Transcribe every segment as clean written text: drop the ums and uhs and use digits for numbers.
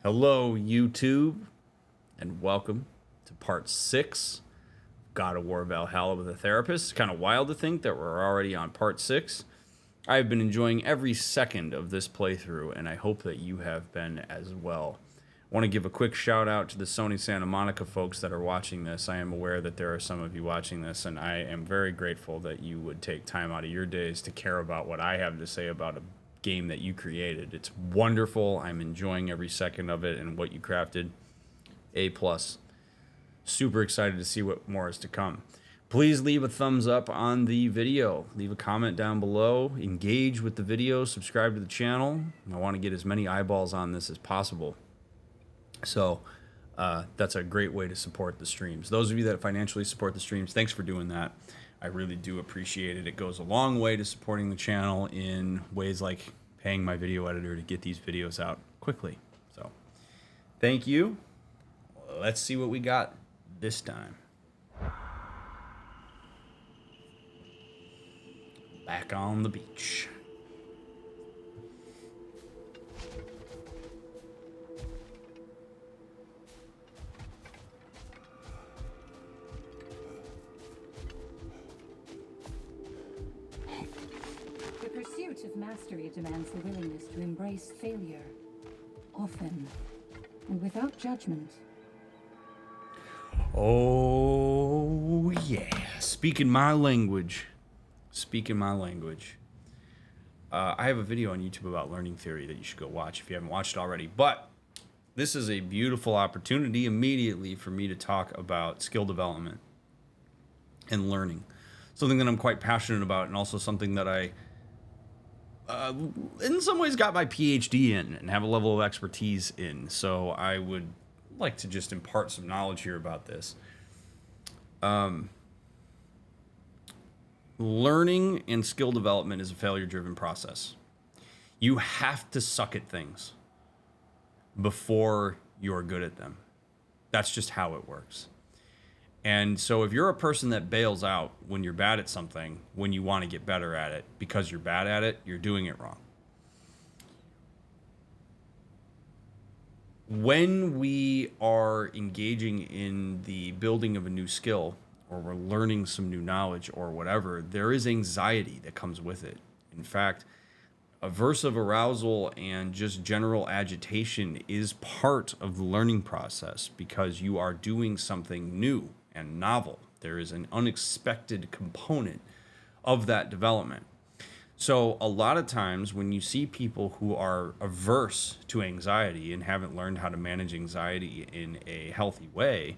Hello, YouTube, and welcome to part 6 of God of War Valhalla with a Therapist. It's kind of wild to think that we're already on part 6. I've been enjoying every second of this playthrough, and I hope that you have been as well. I want to give a quick shout out to the Sony Santa Monica folks that are watching this. I am aware that there are some of you watching this, and I am very grateful that you would take time out of your days to care about what I have to say about a game that you created. It's wonderful. I'm enjoying every second of it and what you crafted. A+. Super excited to see what more is to come. Please leave a thumbs up on the video. Leave a comment down below. Engage with the video. Subscribe to the channel. I want to get as many eyeballs on this as possible. So that's a great way to support the streams. Those of you that financially support the streams, thanks for doing that. I really do appreciate it. It goes a long way to supporting the channel in ways like paying my video editor to get these videos out quickly. So thank you. Let's see what we got this time. Back on the beach. The pursuit of mastery demands the willingness to embrace failure, often, and without judgment. Oh, yeah. Speaking my language. Speaking my language. I have a video on YouTube about learning theory that you should go watch if you haven't watched it already. But this is a beautiful opportunity immediately for me to talk about skill development and learning. Something that I'm quite passionate about, and also something that I, in some ways, got my PhD in and have a level of expertise in. So I would like to just impart some knowledge here about this. Learning and skill development is a failure-driven process. You have to suck at things before you're good at them. That's just how it works. And so if you're a person that bails out when you're bad at something, when you want to get better at it, because you're bad at it, you're doing it wrong. When we are engaging in the building of a new skill, or we're learning some new knowledge or whatever, there is anxiety that comes with it. In fact, aversive arousal and just general agitation is part of the learning process because you are doing something new and novel. There is an unexpected component of that development. So a lot of times when you see people who are averse to anxiety and haven't learned how to manage anxiety in a healthy way,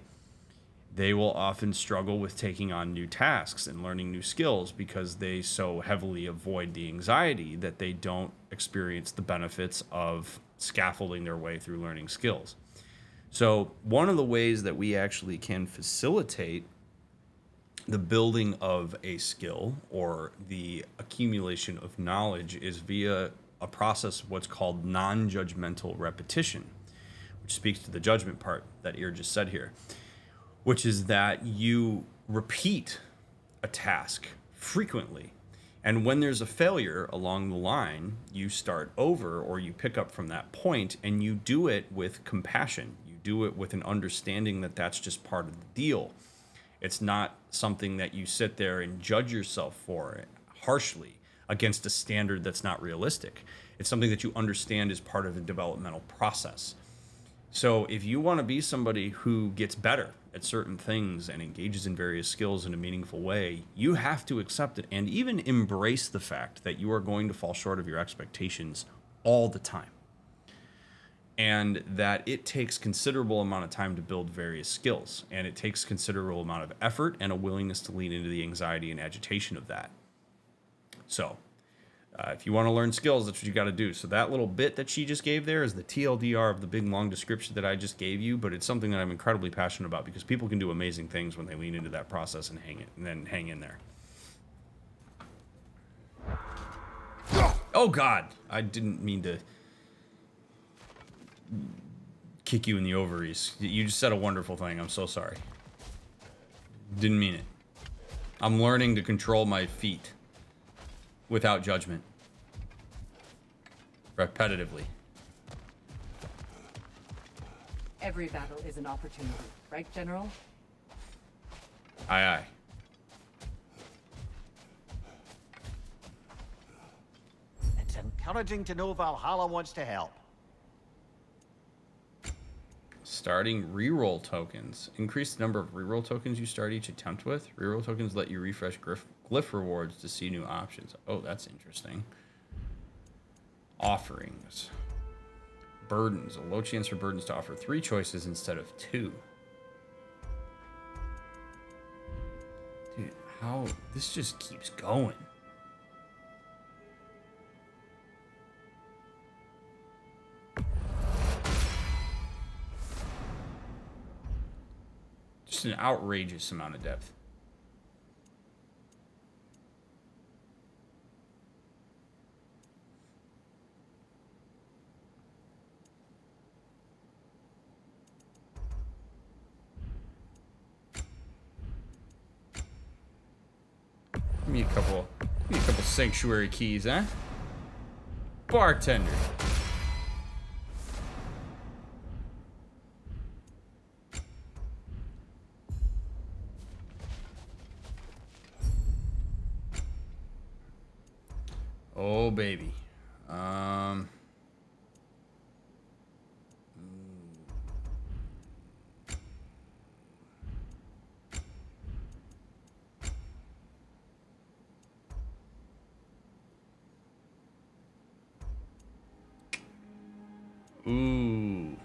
they will often struggle with taking on new tasks and learning new skills because they so heavily avoid the anxiety that they don't experience the benefits of scaffolding their way through learning skills. So one of the ways that we actually can facilitate the building of a skill or the accumulation of knowledge is via a process of what's called non-judgmental repetition, which speaks to the judgment part that Ear just said here, which is that you repeat a task frequently. And when there's a failure along the line, you start over or you pick up from that point and you do it with compassion. You do it with an understanding that that's just part of the deal. It's not something that you sit there and judge yourself for harshly against a standard that's not realistic. It's something that you understand is part of the developmental process. So if you want to be somebody who gets better at certain things and engages in various skills in a meaningful way, you have to accept it and even embrace the fact that you are going to fall short of your expectations all the time. And that it takes considerable amount of time to build various skills, and it takes considerable amount of effort and a willingness to lean into the anxiety and agitation of that. So if you want to learn skills, that's what you got to do. So that little bit that she just gave there is the TLDR of the big long description that I just gave you, but it's something that I'm incredibly passionate about because people can do amazing things when they lean into that process and then hang in there. Oh God, I didn't mean to kick you in the ovaries. You just said a wonderful thing. I'm so sorry. Didn't mean it. I'm learning to control my feet without judgment. Repetitively. Every battle is an opportunity, right, General? Aye, aye. It's encouraging to know Valhalla wants to help. Starting reroll tokens. Increase the number of reroll tokens you start each attempt with. Reroll tokens let you refresh glyph rewards to see new options. Oh, that's interesting. Offerings. Burdens. A low chance for burdens to offer 3 choices instead of 2. Dude, how... This just keeps going. Just an outrageous amount of depth. Give me a couple sanctuary keys, huh? Bartender. Oh, baby. Ooh.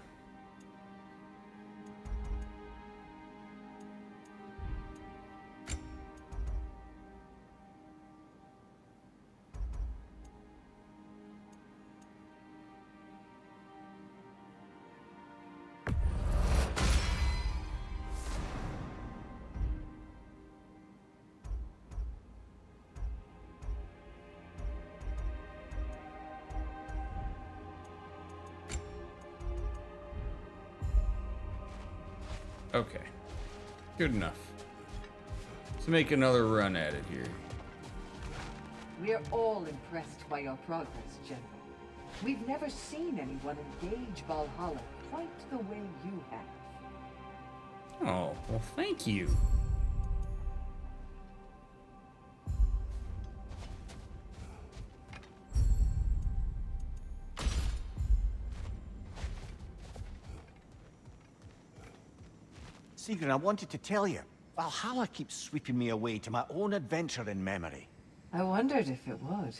Okay. Good enough. Let's make another run at it here. We're all impressed by your progress, General. We've never seen anyone engage Valhalla quite the way you have. Oh, well, thank you. Sigurd, I wanted to tell you, Valhalla keeps sweeping me away to my own adventure in memory. I wondered if it would.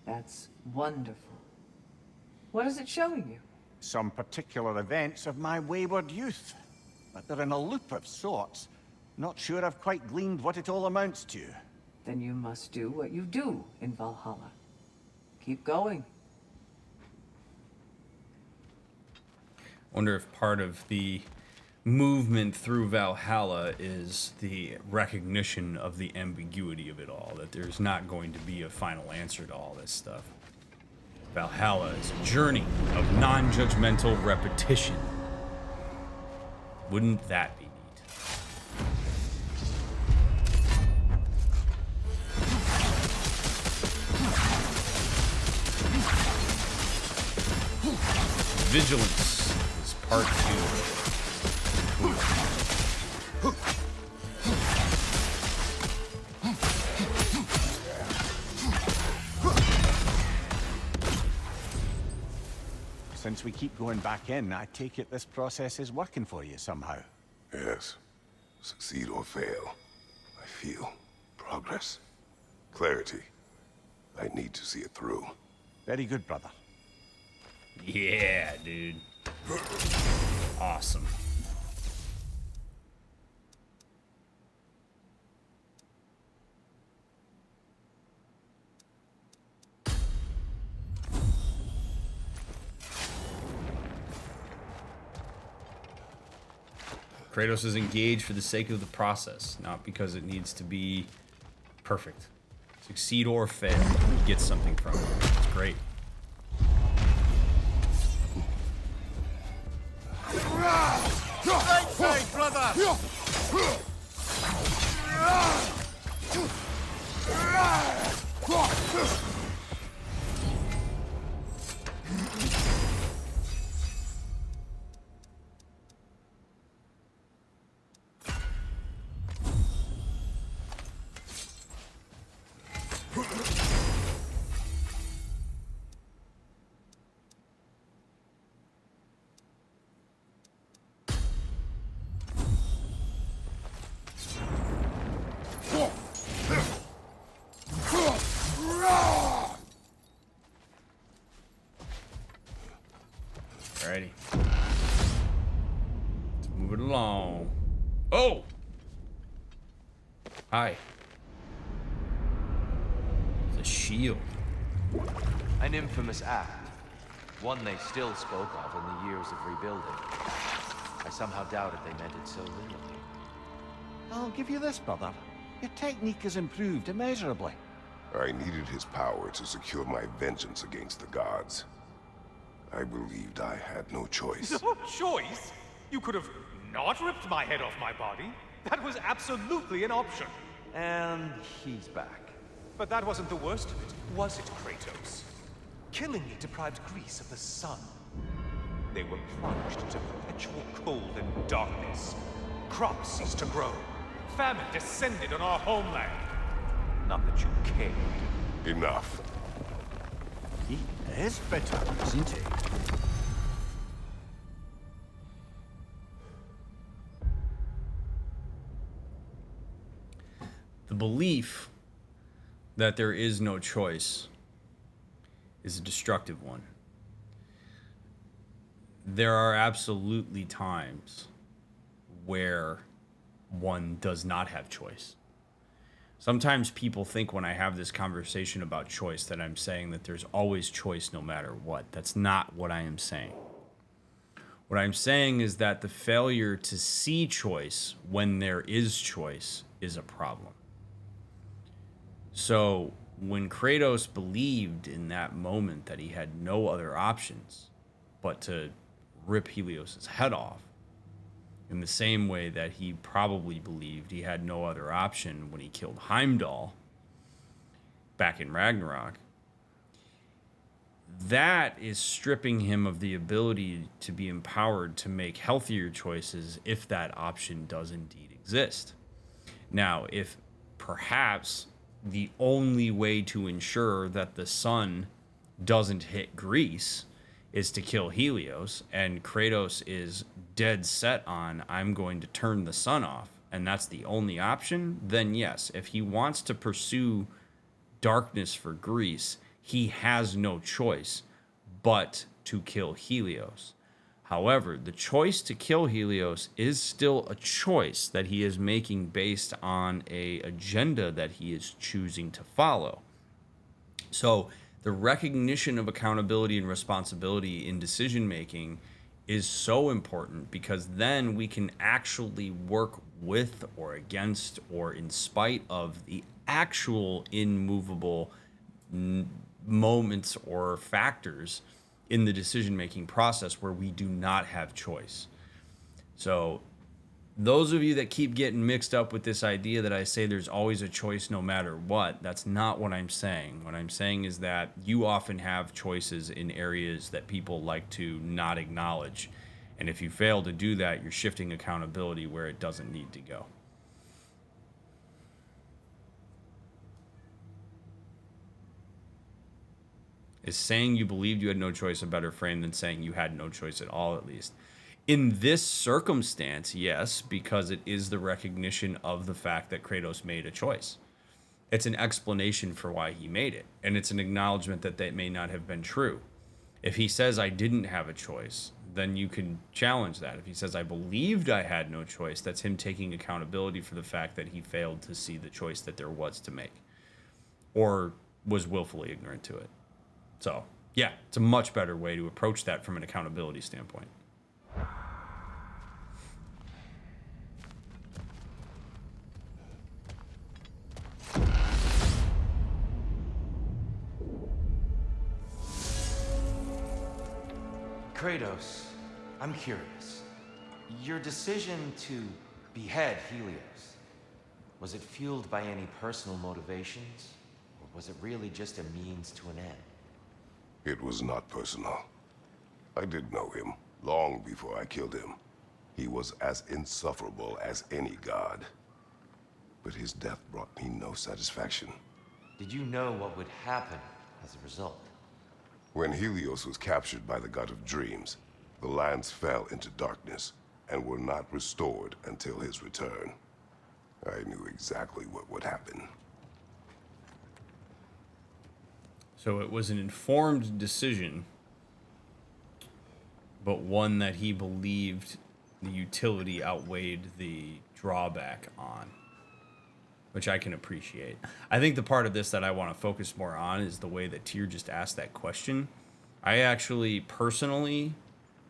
That's wonderful. What is it showing you? Some particular events of my wayward youth. But they're in a loop of sorts. Not sure I've quite gleaned what it all amounts to. Then you must do what you do in Valhalla. Keep going. Wonder if part of the movement through Valhalla is the recognition of the ambiguity of it all, that there's not going to be a final answer to all this stuff. Valhalla is a journey of non-judgmental repetition. Wouldn't that be neat? Vigilance is part 2. Since we keep going back in, I take it this process is working for you somehow. Yes. Succeed or fail. I feel progress. Clarity. I need to see it through. Very good, brother. Yeah, dude. Awesome. Kratos is engaged for the sake of the process, not because it needs to be perfect. Succeed or fail, he gets something from it. It's great. Right side, brother! Alrighty. Let's move it along. Oh! Hi. It's a shield. An infamous act. One they still spoke of in the years of rebuilding. I somehow doubted they meant it so literally. I'll give you this, brother. Your technique has improved immeasurably. I needed his power to secure my vengeance against the gods. I believed I had no choice. No choice? You could have not ripped my head off my body. That was absolutely an option. And he's back. But that wasn't the worst of it, was it, Kratos? Killing me deprived Greece of the sun. They were plunged into perpetual cold and darkness. Crops ceased to grow. Famine descended on our homeland. Not that you cared. Enough. He is bitter, isn't he? The belief that there is no choice is a destructive one. There are absolutely times where one does not have choice. Sometimes people think when I have this conversation about choice that I'm saying that there's always choice no matter what. That's not what I am saying. What I'm saying is that the failure to see choice when there is choice is a problem. So when Kratos believed in that moment that he had no other options but to rip Helios' head off, in the same way that he probably believed he had no other option when he killed Heimdall back in Ragnarok, that is stripping him of the ability to be empowered to make healthier choices if that option does indeed exist. Now, if perhaps the only way to ensure that the sun doesn't hit Greece is to kill Helios, and Kratos is dead set on, I'm going to turn the sun off, and that's the only option, then yes, if he wants to pursue darkness for Greece, he has no choice but to kill Helios. However, the choice to kill Helios is still a choice that he is making based on an agenda that he is choosing to follow. So the recognition of accountability and responsibility in decision making is so important, because then we can actually work with or against or in spite of the actual immovable moments or factors in the decision-making process where we do not have choice. So those of you that keep getting mixed up with this idea that I say there's always a choice no matter what, that's not what I'm saying. What I'm saying is that you often have choices in areas that people like to not acknowledge. And if you fail to do that, you're shifting accountability where it doesn't need to go. Is saying you believed you had no choice a better frame than saying you had no choice at all, at least? In this circumstance, yes, because it is the recognition of the fact that Kratos made a choice. It's an explanation for why he made it, and it's an acknowledgement that that may not have been true. If he says, I didn't have a choice, then you can challenge that. If he says, I believed I had no choice, that's him taking accountability for the fact that he failed to see the choice that there was to make, or was willfully ignorant to it. So, yeah, it's a much better way to approach that from an accountability standpoint. Kratos, I'm curious. Your decision to behead Helios, was it fueled by any personal motivations? Or was it really just a means to an end? It was not personal. I did know him long before I killed him. He was as insufferable as any god. But his death brought me no satisfaction. Did you know what would happen as a result? When Helios was captured by the god of dreams, the lands fell into darkness and were not restored until his return. I knew exactly what would happen. So it was an informed decision but one that he believed the utility outweighed the drawback on, which I can appreciate. I think the part of this that I want to focus more on is the way that Tyr just asked that question. I actually personally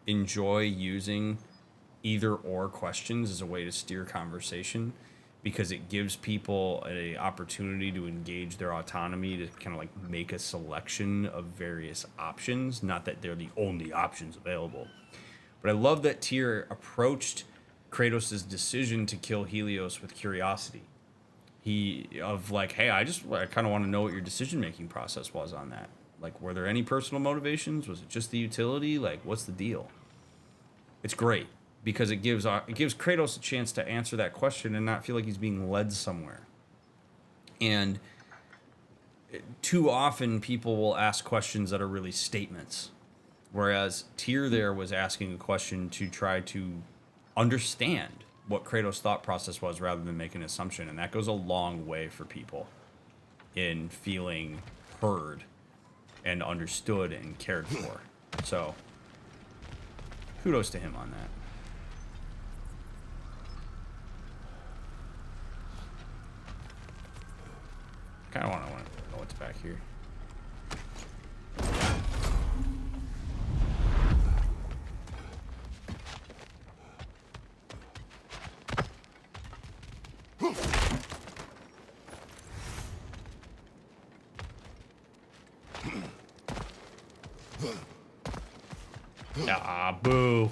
enjoy using either or questions as a way to steer conversation, because it gives people an opportunity to engage their autonomy to kind of like make a selection of various options. Not that they're the only options available. But I love that Tyr approached Kratos' decision to kill Helios with curiosity. Hey, I kind of want to know what your decision-making process was on that. Like, were there any personal motivations? Was it just the utility? Like, what's the deal? It's great because it gives Kratos a chance to answer that question and not feel like he's being led somewhere. And too often people will ask questions that are really statements, whereas Tyr there was asking a question to try to understand what Kratos' thought process was rather than make an assumption, and that goes a long way for people in feeling heard and understood and cared for. So, kudos to him on that. Kind of want to know what's back here. Ah, boo.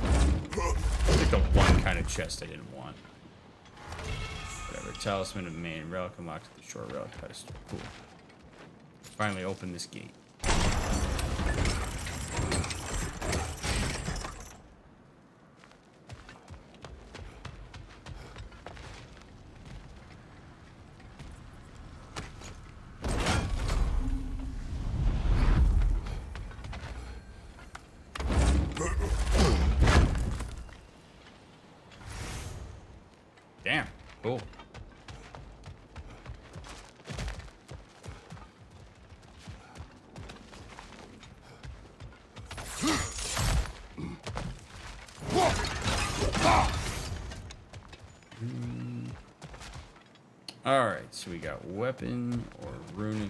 Like the one kind of chest I didn't want. Whatever. Talisman of Main. Relic unlocked at the short relic pedestal. Cool. Finally open this gate. Damn. Cool. Alright, so we got weapon or runic.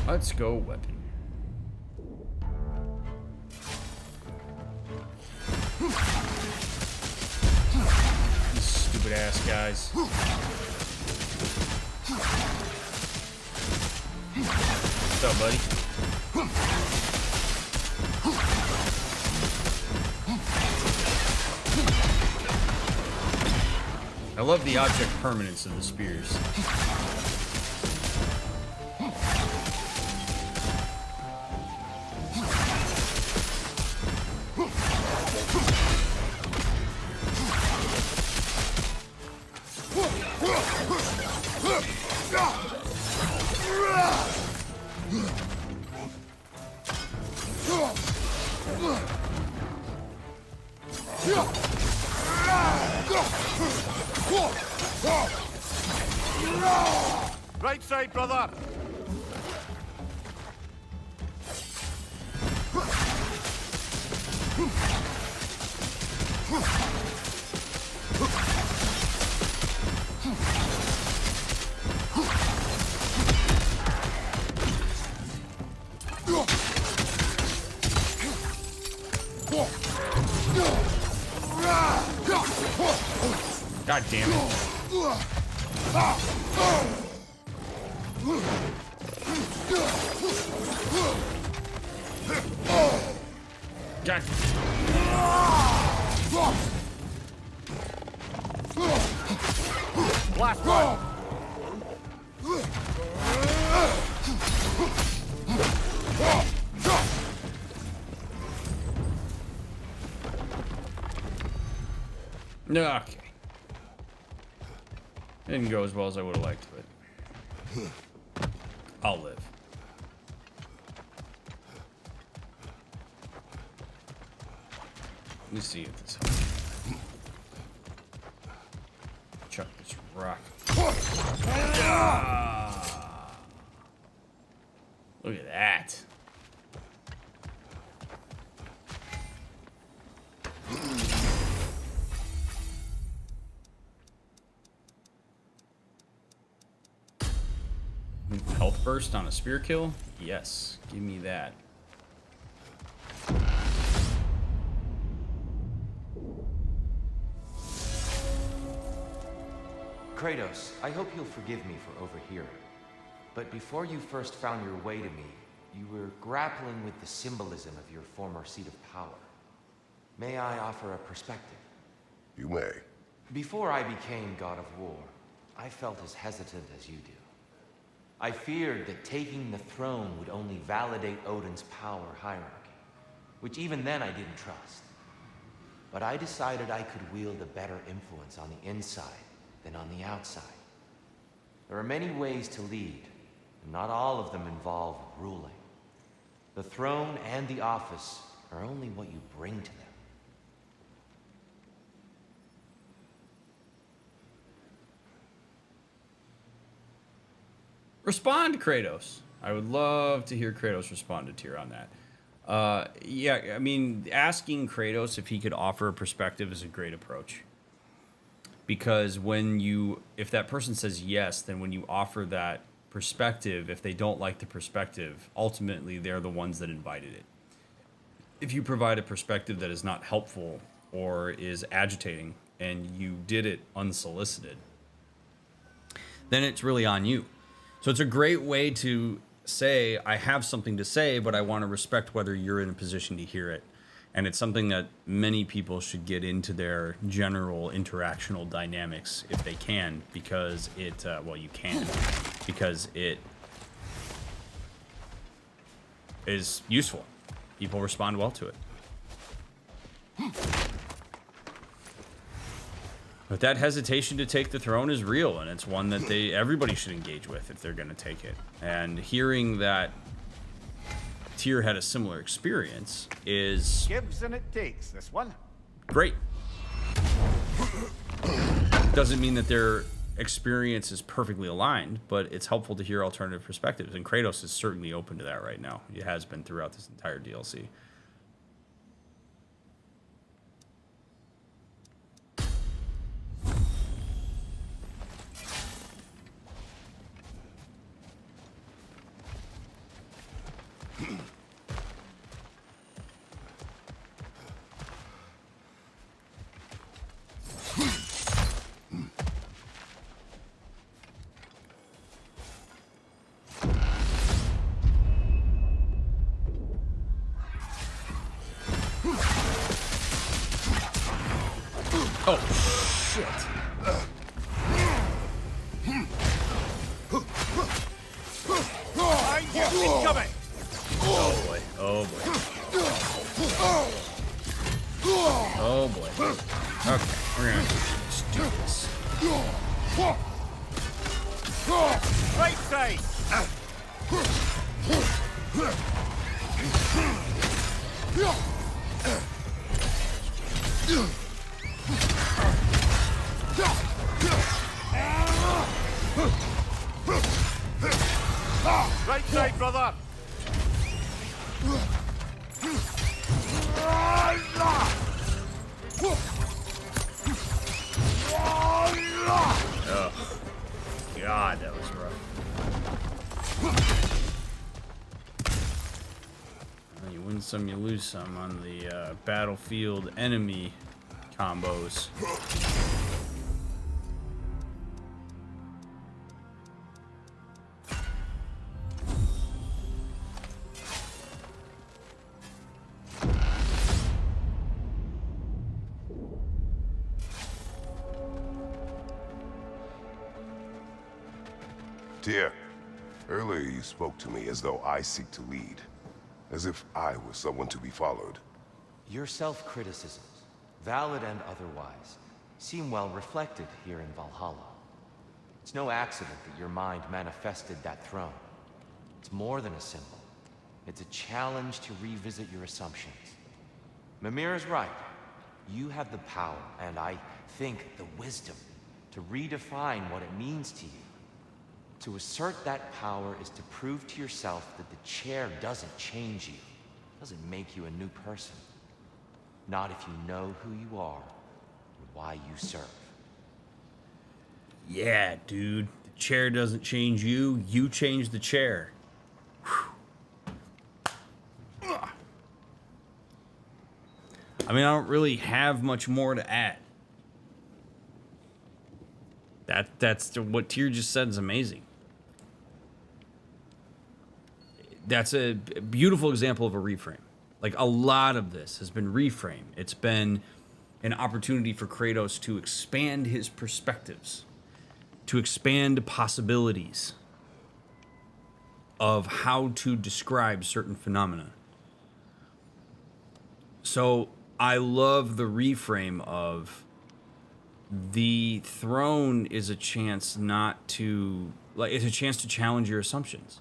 Let's go weapon. These stupid ass guys. What's up, buddy? I love the object permanence of the spears. Right side, brother! God damn it. God. Last one! Okay. Didn't go as well as I would have liked, but I'll live. Let me see if this helps. Chuck this rock. Ah! Look at that. Health burst on a spear kill? Yes, give me that. Kratos, I hope you'll forgive me for overhearing. But before you first found your way to me, you were grappling with the symbolism of your former seat of power. May I offer a perspective? You may. Before I became God of War, I felt as hesitant as you do. I feared that taking the throne would only validate Odin's power hierarchy, which even then I didn't trust. But I decided I could wield a better influence on the inside than on the outside. There are many ways to lead, and not all of them involve ruling. The throne and the office are only what you bring to them. Respond, Kratos. I would love to hear Kratos respond to Tyr on that. Yeah, I mean, asking Kratos if he could offer a perspective is a great approach. Because if that person says yes, then when you offer that perspective, if they don't like the perspective, ultimately they're the ones that invited it. If you provide a perspective that is not helpful or is agitating and you did it unsolicited, then it's really on you. So it's a great way to say, I have something to say, but I want to respect whether you're in a position to hear it. And it's something that many people should get into their general interactional dynamics if they can, because it, well, you can, because it is useful. People respond well to it. But that hesitation to take the throne is real, and it's one that everybody should engage with if they're going to take it. And hearing that Tyr had a similar experience is Gives and it takes, this one. great. Doesn't mean that their experience is perfectly aligned, but it's helpful to hear alternative perspectives, and Kratos is certainly open to that right now. He has been throughout this entire DLC. Oh, shit. Incoming! Oh, boy. Oh, boy. Oh, boy. Okay, we're gonna just do this. Right side! Right side, brother! Oh, God, that was rough. Well, you win some, you lose some on the battlefield enemy combos. Tyr, earlier you spoke to me as though I seek to lead, as if I were someone to be followed. Your self-criticisms, valid and otherwise, seem well reflected here in Valhalla. It's no accident that your mind manifested that throne. more than a symbol. It's a challenge to revisit your assumptions. Mimir is right. You have the power, and I think the wisdom, to redefine what it means to you. To assert that power is to prove to yourself that the chair doesn't change you, doesn't make you a new person. Not if you know who you are and why you serve. Yeah, dude. The chair doesn't change you. You change the chair. I mean, I don't really have much more to add. That's what Tyr just said is amazing. That's a beautiful example of a reframe. Like, a lot of this has been reframe. It's been an opportunity for Kratos to expand his perspectives, to expand possibilities of how to describe certain phenomena. So I love the reframe of the throne is a chance not to, like, it's a chance to challenge your assumptions.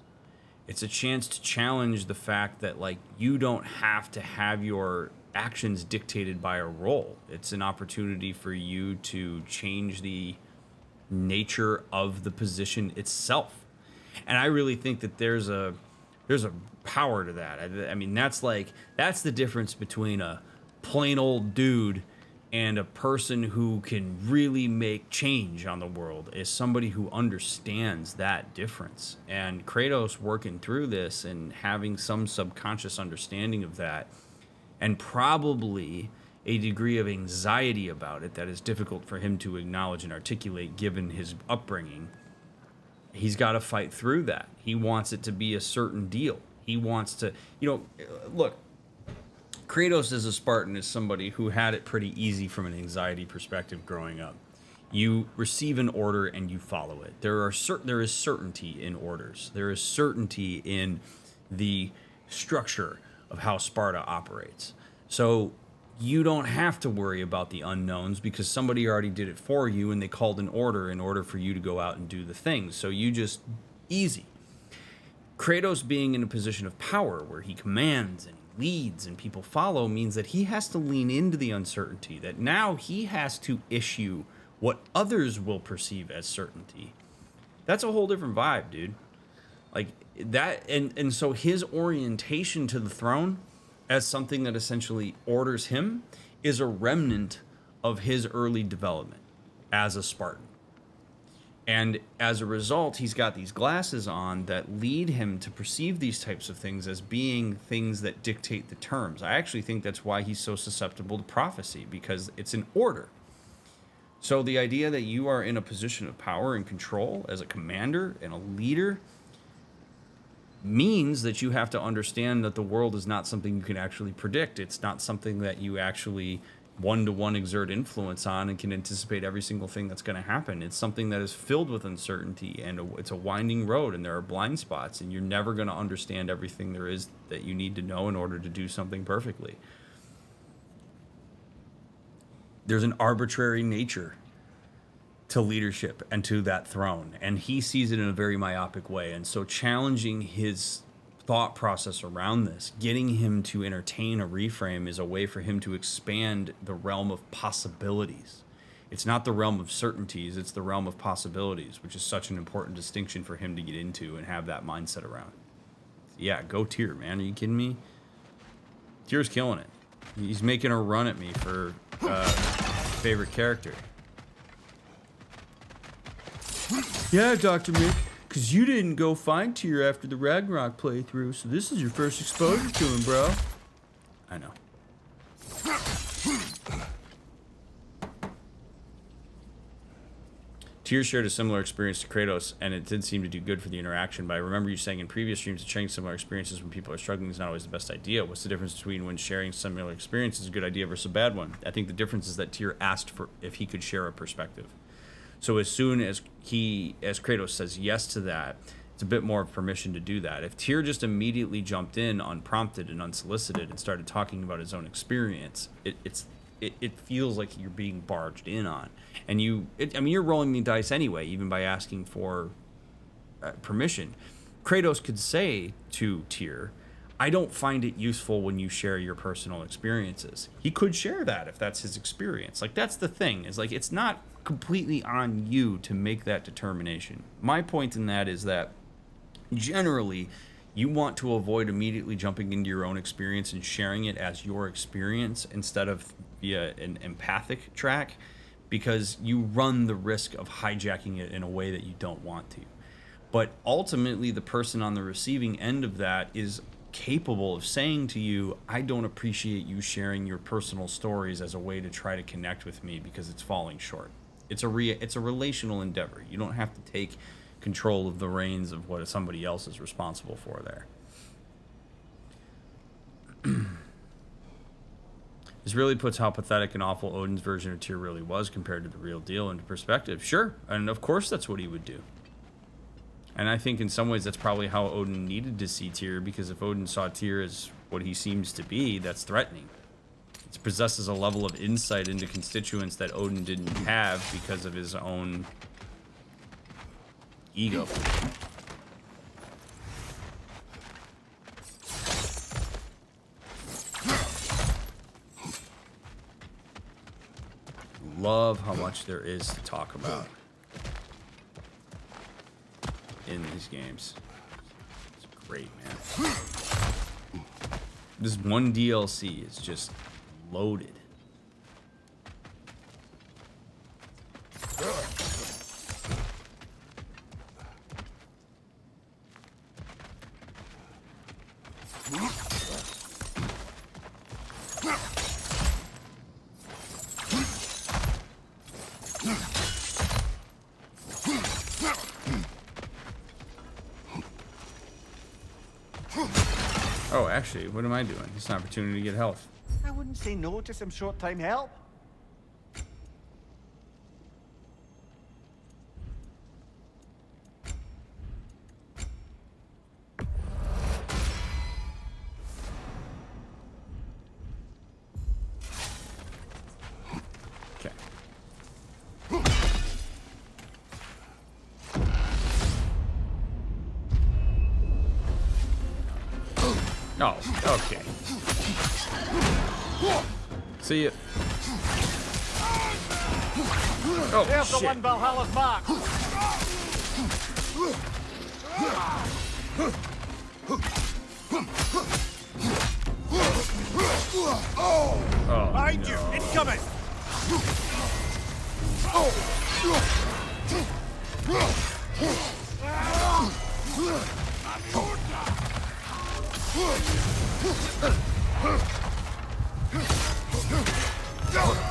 It's a chance to challenge the fact that, like, you don't have to have your actions dictated by a role. It's an opportunity for you to change the nature of the position itself. And I really think that there's a power to that. I mean, that's the difference between a plain old dude and a person who can really make change on the world, is somebody who understands that difference. And Kratos working through this and having some subconscious understanding of that, and probably a degree of anxiety about it that is difficult for him to acknowledge and articulate given his upbringing. He's got to fight through that. He wants it to be a certain deal. He wants to, look, Kratos as a Spartan is somebody who had it pretty easy from an anxiety perspective growing up. You receive an order and you follow it. There is certainty in orders. There is certainty in the structure of how Sparta operates. So you don't have to worry about the unknowns because somebody already did it for you and they called an order in order for you to go out and do the things. So you just, easy. Kratos being in a position of power where he commands and leads and people follow means that he has to lean into the uncertainty, that now he has to issue what others will perceive as certainty. That's a whole different vibe, dude. Like that, and so his orientation to the throne as something that essentially orders him is a remnant of his early development as a Spartan. And as a result, he's got these glasses on that lead him to perceive these types of things as being things that dictate the terms. I actually think that's why he's so susceptible to prophecy, because it's an order. So the idea that you are in a position of power and control as a commander and a leader means that you have to understand that the world is not something you can actually predict. It's not something that you actually one-to-one exert influence on and can anticipate every single thing that's going to happen. It's something that is filled with uncertainty, and it's a winding road, and there are blind spots, and you're never going to understand everything there is that you need to know in order to do something perfectly. There's an arbitrary nature to leadership and to that throne, and he sees it in a very myopic way. And so challenging his thought process around this, getting him to entertain a reframe, is a way for him to expand the realm of possibilities. It's not the realm of certainties, it's the realm of possibilities, which is such an important distinction for him to get into and have that mindset around. Yeah, go Tyr, man. Are you kidding me? Tyr's killing it. He's making a run at me for favorite character. Yeah, DrMick. Because you didn't go find Tyr after the Ragnarok playthrough, so this is your first exposure to him, bro. I know. Tyr shared a similar experience to Kratos, and it did seem to do good for the interaction, but I remember you saying in previous streams that sharing similar experiences when people are struggling is not always the best idea. What's the difference between when sharing similar experiences is a good idea versus a bad one? I think the difference is that Tyr asked for if he could share a perspective. So as soon as Kratos says yes to that, it's a bit more of permission to do that. If Tyr just immediately jumped in unprompted and unsolicited and started talking about his own experience, it feels like you're being barged in on. And you're rolling the dice anyway, even by asking for permission. Kratos could say to Tyr, I don't find it useful when you share your personal experiences. He could share that if that's his experience. Like, that's the thing, is like, it's not completely on you to make that determination. My point in that is that generally you want to avoid immediately jumping into your own experience and sharing it as your experience instead of via an empathic track, because you run the risk of hijacking it in a way that you don't want to. But ultimately, the person on the receiving end of that is capable of saying to you, I don't appreciate you sharing your personal stories as a way to try to connect with me because it's falling short. It's a relational endeavor. You don't have to take control of the reins of what somebody else is responsible for there. This really puts how pathetic and awful Odin's version of Tyr really was compared to the real deal into perspective. Sure, and of course that's what he would do. And I think in some ways that's probably how Odin needed to see Tyr, because if Odin saw Tyr as what he seems to be, that's threatening. It possesses a level of insight into constituents that Odin didn't have because of his own ego. Love how much there is to talk about in these games. It's great, man. This one DLC is just loaded. Oh, actually, what am I doing? It's an opportunity to get health. I wouldn't say no to some short-time help. Okay. Oh, okay. See ya. Oh, There's the shit. one Valhalla's mark. Oh, Behind you, incoming.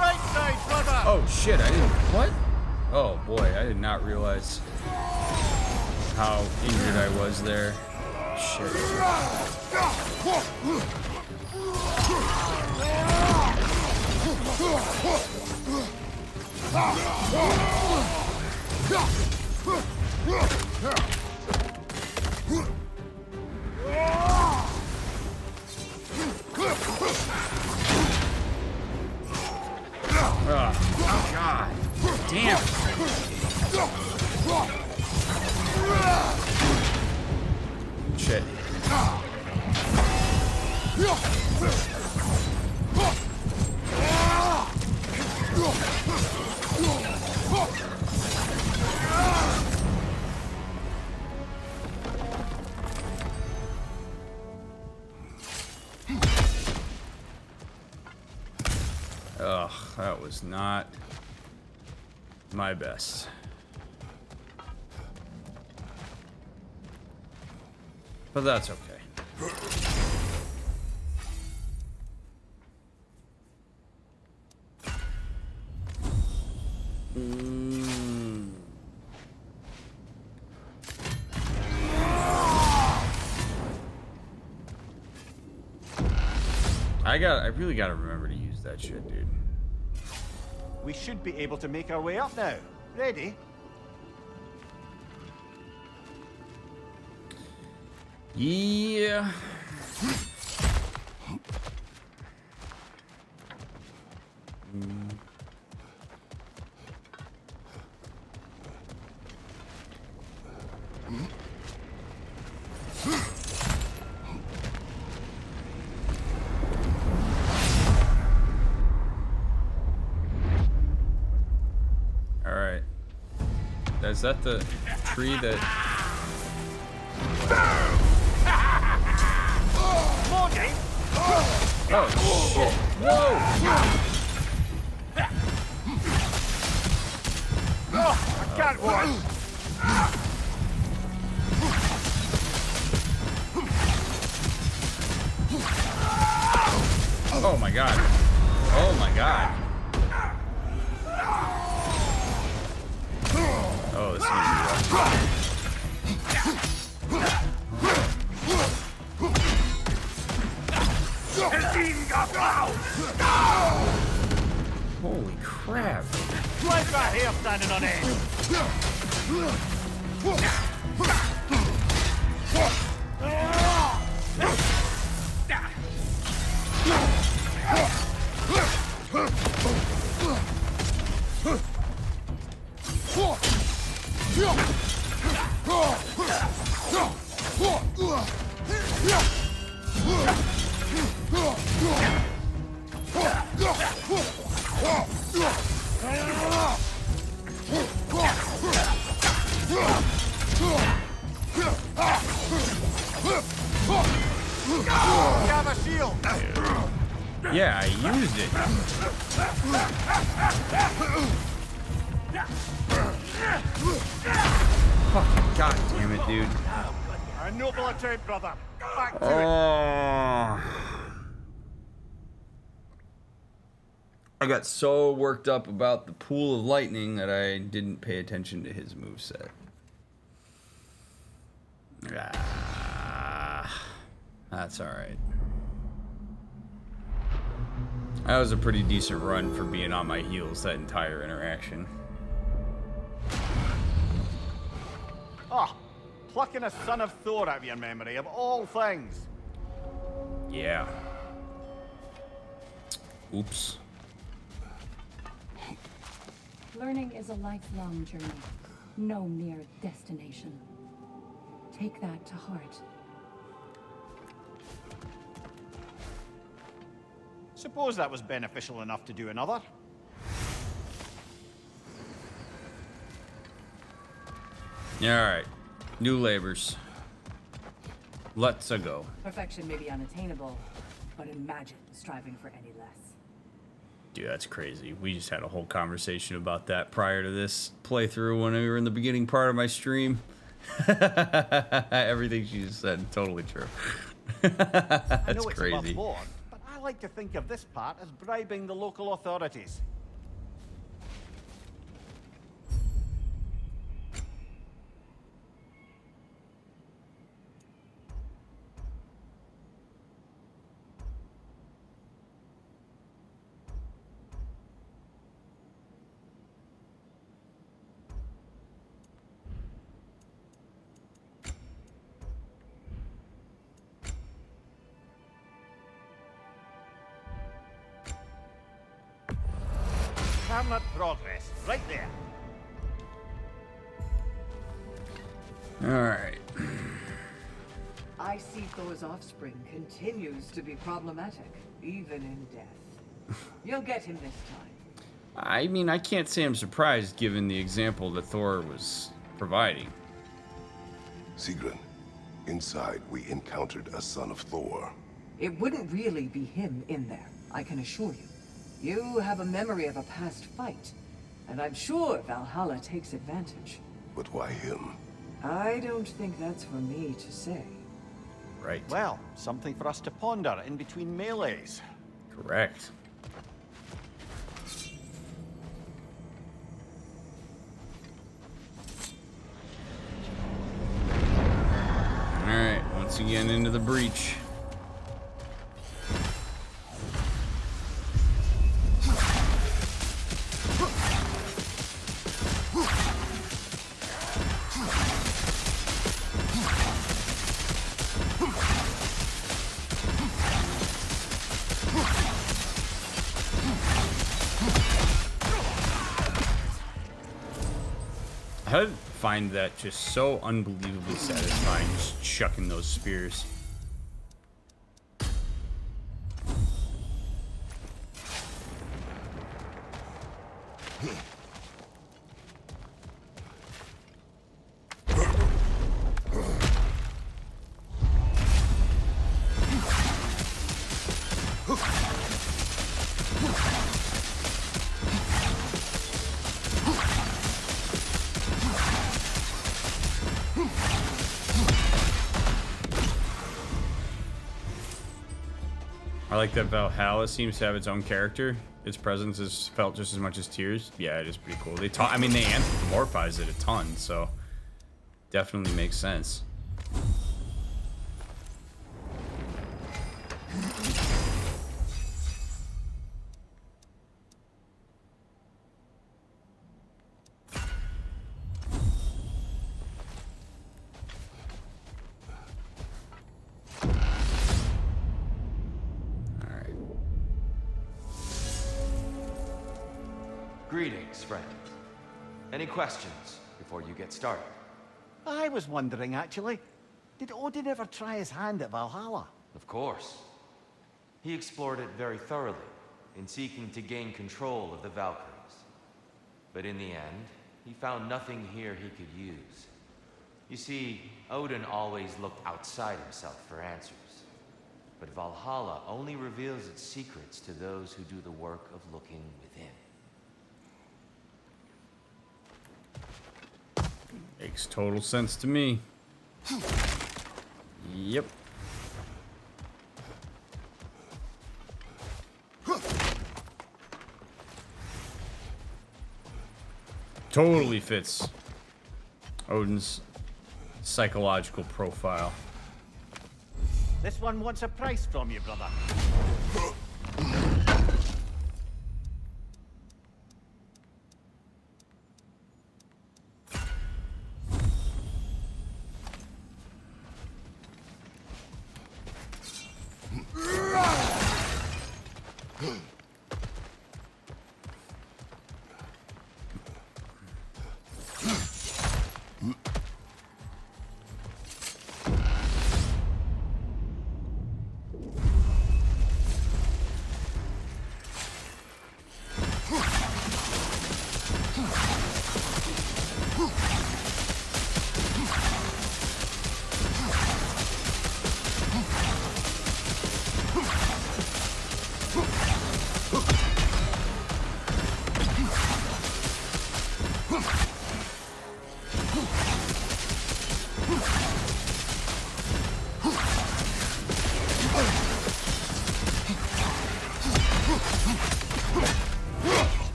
Right side, brother. Oh shit, I didn't. What? Oh boy, I did not realize how injured I was there. Shit. Oh, God. Damn. Shit. Ugh, that was not my best. But that's okay. I really gotta remember to use that shit, dude. We should be able to make our way up now. Ready? Yeah. Is that the tree that... Oh, shit. Whoa! I can't watch. Oh my god. Oh my god. Oh, this is gonna be rough. Holy crap. Like my hair standing on end. Yeah, I used it. Fucking god damn it, dude. A noble attempt, brother. Back to it. I got so worked up about the pool of lightning that I didn't pay attention to his moveset. That's alright. That was a pretty decent run for being on my heels that entire interaction. Ah, plucking a son of Thor out of your memory, of all things. Yeah. Oops. Learning is a lifelong journey, no mere destination. Take that to heart. Suppose that was beneficial enough to do another. Alright. New labors. Let's-a go. Perfection may be unattainable, but imagine striving for any less. Dude, that's crazy. We just had a whole conversation about that prior to this playthrough when we were in the beginning part of my stream. Everything she just said, totally true. That's I know it's crazy. above board, but I like to think of this part as bribing the local authorities. Permanent progress, right there. Alright. I see Thor's offspring continues to be problematic, even in death. You'll get him this time. I mean, I can't say I'm surprised given the example that Thor was providing. Sigrun, inside we encountered a son of Thor. It wouldn't really be him in there, I can assure you. You have a memory of a past fight, and I'm sure Valhalla takes advantage. But why him? I don't think that's for me to say. Right. Well, something for us to ponder in between melees. Correct. Alright, once again into the breach. I find that just so unbelievably satisfying, just chucking those spears. I like that Valhalla seems to have its own character. Its presence is felt just as much as Tears. Yeah, it is pretty cool. They talk. I mean, they anthropomorphize it a ton, so definitely makes sense. Greetings, friends. Any questions before you get started? I was wondering, actually, did Odin ever try his hand at Valhalla? Of course. He explored it very thoroughly, in seeking to gain control of the Valkyries. But in the end, he found nothing here he could use. You see, Odin always looked outside himself for answers. But Valhalla only reveals its secrets to those who do the work of looking within. Makes total sense to me. Yep. Totally fits Odin's psychological profile. This one wants a price from you, brother.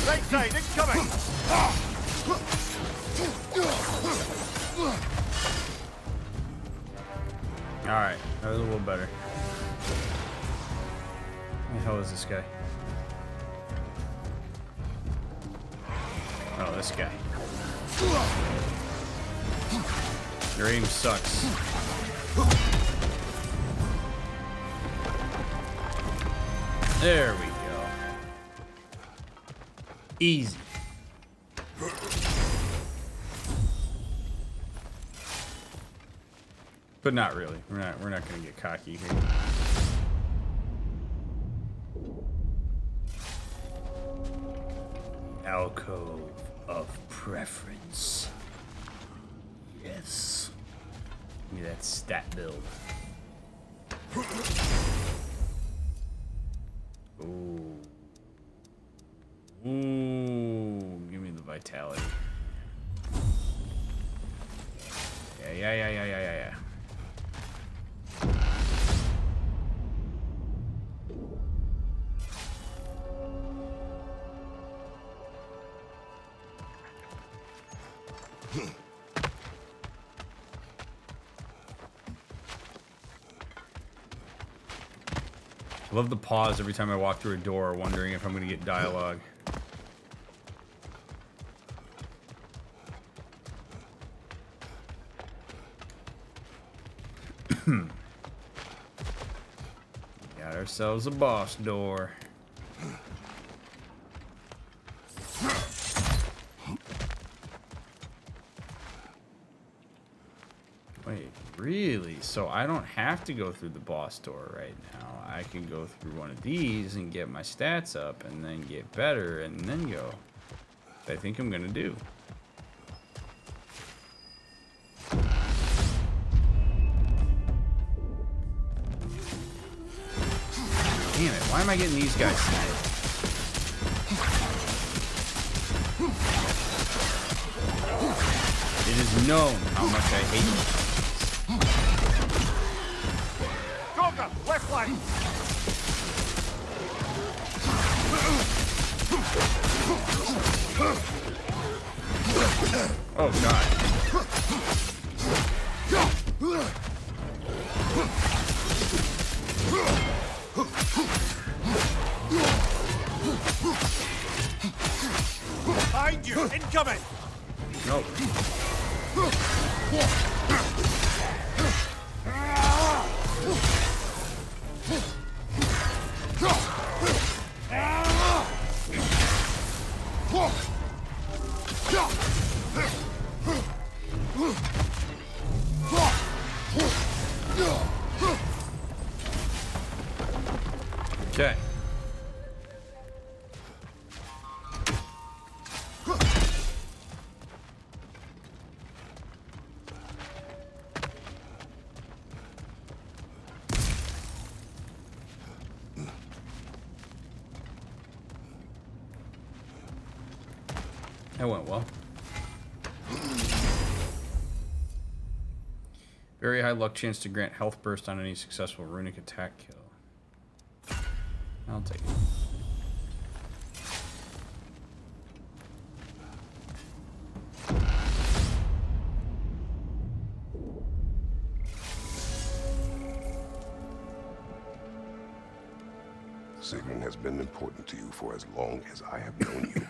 Right side, incoming! Alright, that was a little better. Who the hell is this guy? Oh, this guy. Your aim sucks. There we go. Easy. But not really. We're not gonna get cocky here. Alcove of preference. Yes. Give me that stat build. Ooh. Ooh. Give me the vitality. Yeah. I love the pause every time I walk through a door, wondering if I'm going to get dialogue. Got ourselves a boss door. Wait, really? So I don't have to go through the boss door right now. I can go through one of these and get my stats up and then get better and then go. I think I'm gonna do. Damn it, why am I getting these guys tonight? It is known how much I hate them. on! Oh god. Behind you! Incoming! Nope. Okay. That went well. Very high luck chance to grant health burst on any successful runic attack kill. I'll take it. Sigrun has been important to you for as long as I have known you.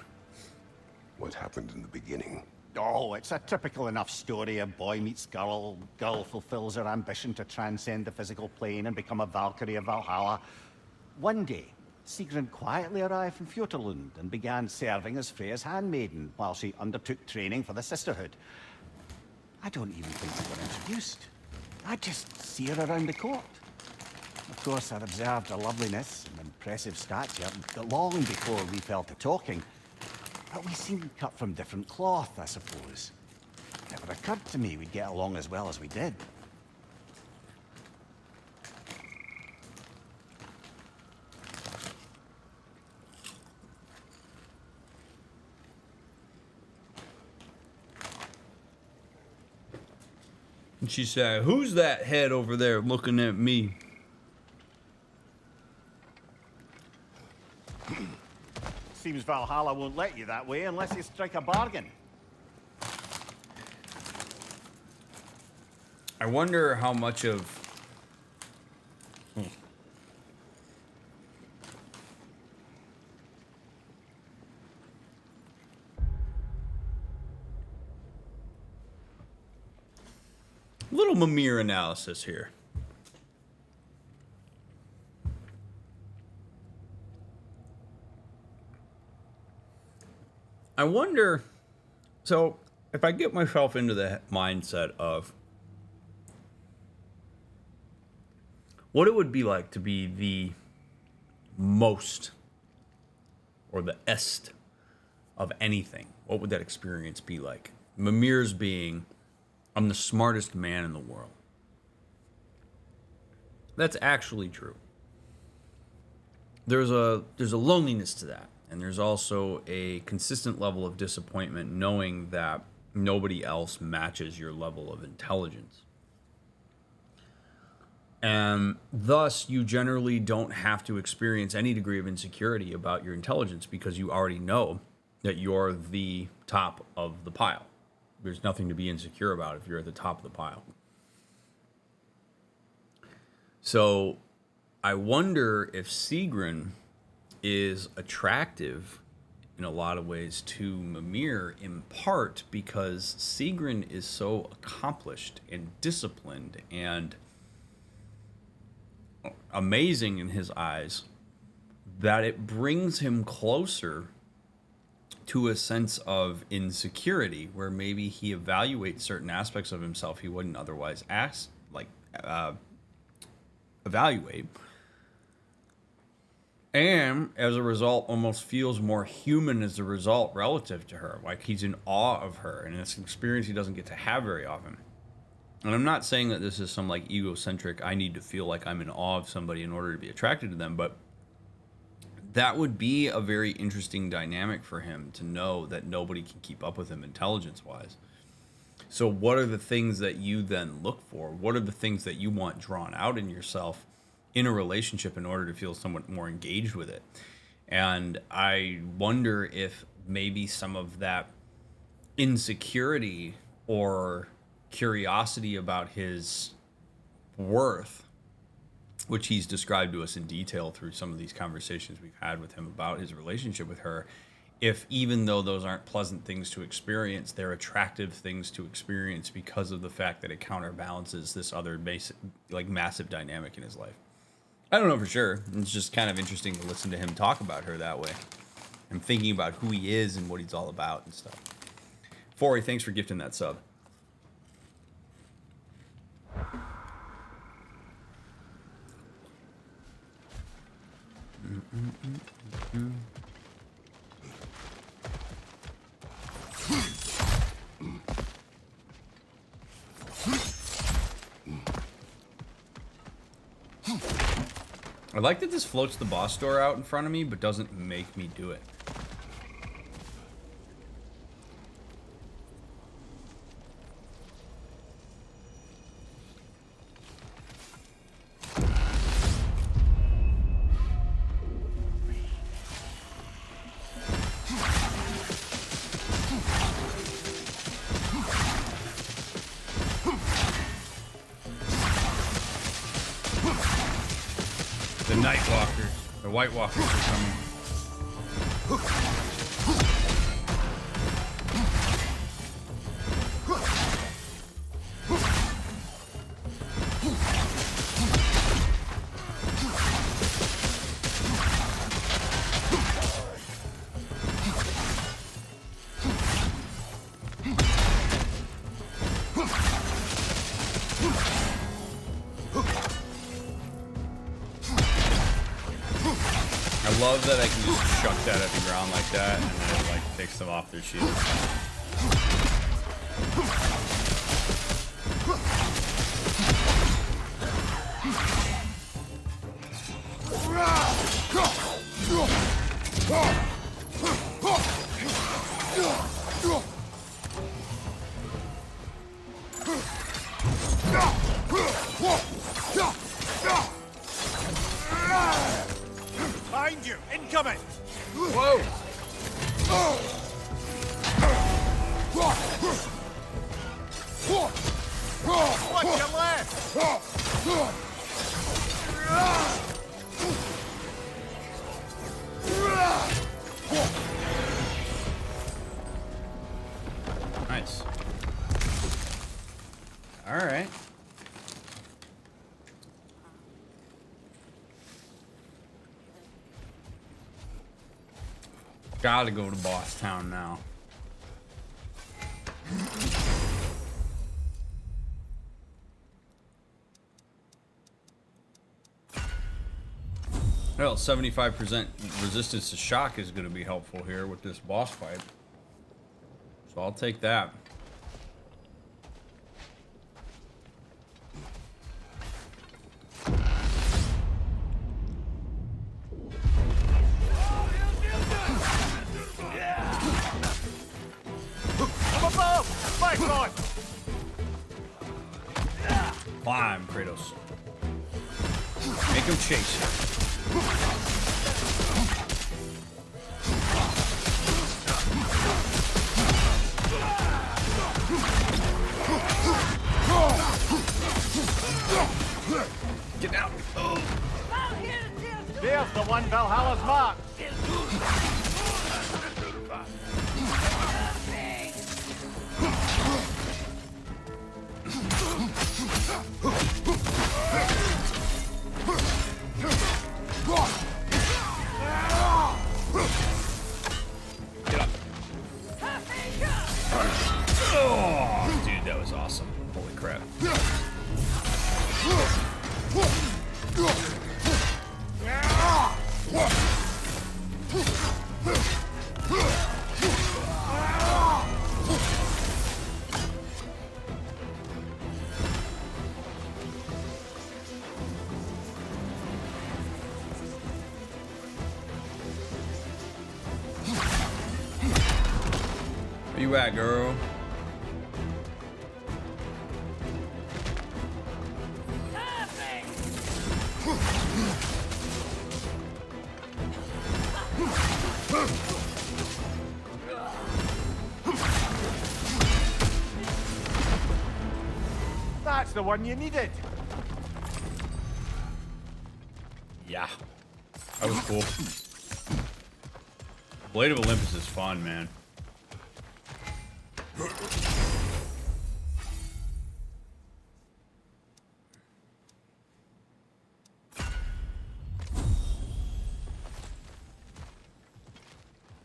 What happened in the beginning? Oh, it's a typical enough story. A boy meets girl, girl fulfills her ambition to transcend the physical plane and become a Valkyrie of Valhalla. One day, Sigrun quietly arrived from Fjotalund and began serving as Freya's handmaiden while she undertook training for the Sisterhood. I don't even think we were introduced. I just see her around the court. Of course, I'd observed her loveliness and impressive stature long before we fell to talking. But we seemed cut from different cloth, I suppose. It never occurred to me we'd get along as well as we did. And she said, "Who's that head over there looking at me?" Seems Valhalla won't let you that way unless you strike a bargain. I wonder how much of... Little Mimir analysis here. I wonder, so if I get myself into the mindset of what it would be like to be the most or the est of anything, what would that experience be like? Mimir's being, I'm the smartest man in the world. That's actually true. There's a loneliness to that. And there's also a consistent level of disappointment knowing that nobody else matches your level of intelligence. And thus, you generally don't have to experience any degree of insecurity about your intelligence because you already know that you're the top of the pile. There's nothing to be insecure about if you're at the top of the pile. So, I wonder if Sigrun is attractive in a lot of ways to Mimir, in part because Sigrun is so accomplished and disciplined and amazing in his eyes that it brings him closer to a sense of insecurity where maybe he evaluates certain aspects of himself he wouldn't otherwise evaluate. And as a result, almost feels more human as a result relative to her. Like he's in awe of her. And it's an experience he doesn't get to have very often. And I'm not saying that this is some like egocentric, I need to feel like I'm in awe of somebody in order to be attracted to them. But that would be a very interesting dynamic for him to know that nobody can keep up with him intelligence-wise. So what are the things that you then look for? What are the things that you want drawn out in yourself in a relationship in order to feel somewhat more engaged with it. And I wonder if maybe some of that insecurity or curiosity about his worth, which he's described to us in detail through some of these conversations we've had with him about his relationship with her, if even though those aren't pleasant things to experience, they're attractive things to experience because of the fact that it counterbalances this other basic, like, massive dynamic in his life. I don't know for sure. It's just kind of interesting to listen to him talk about her that way. I'm thinking about who he is and what he's all about and stuff. Fori, thanks for gifting that sub. I like that this floats the boss door out in front of me, but doesn't make me do it. The Night Walkers, the White Walkers are coming. I love that I can just chuck that at the ground like that, and then it, like, takes them off their shield. Behind you! Incoming! Whoa! Watch your left! Nice. All right. Gotta go to Boss Town now. Well, 75% resistance to shock is going to be helpful here with this boss fight. So I'll take that. Climb, Kratos. Make him chase you. Get down. Oh. There's the one Valhalla's mark. Get up. Oh, dude, that was awesome. Holy crap. Where you at, girl? That's the one you needed. Yeah. That was cool. Blade of Olympus is fun, man.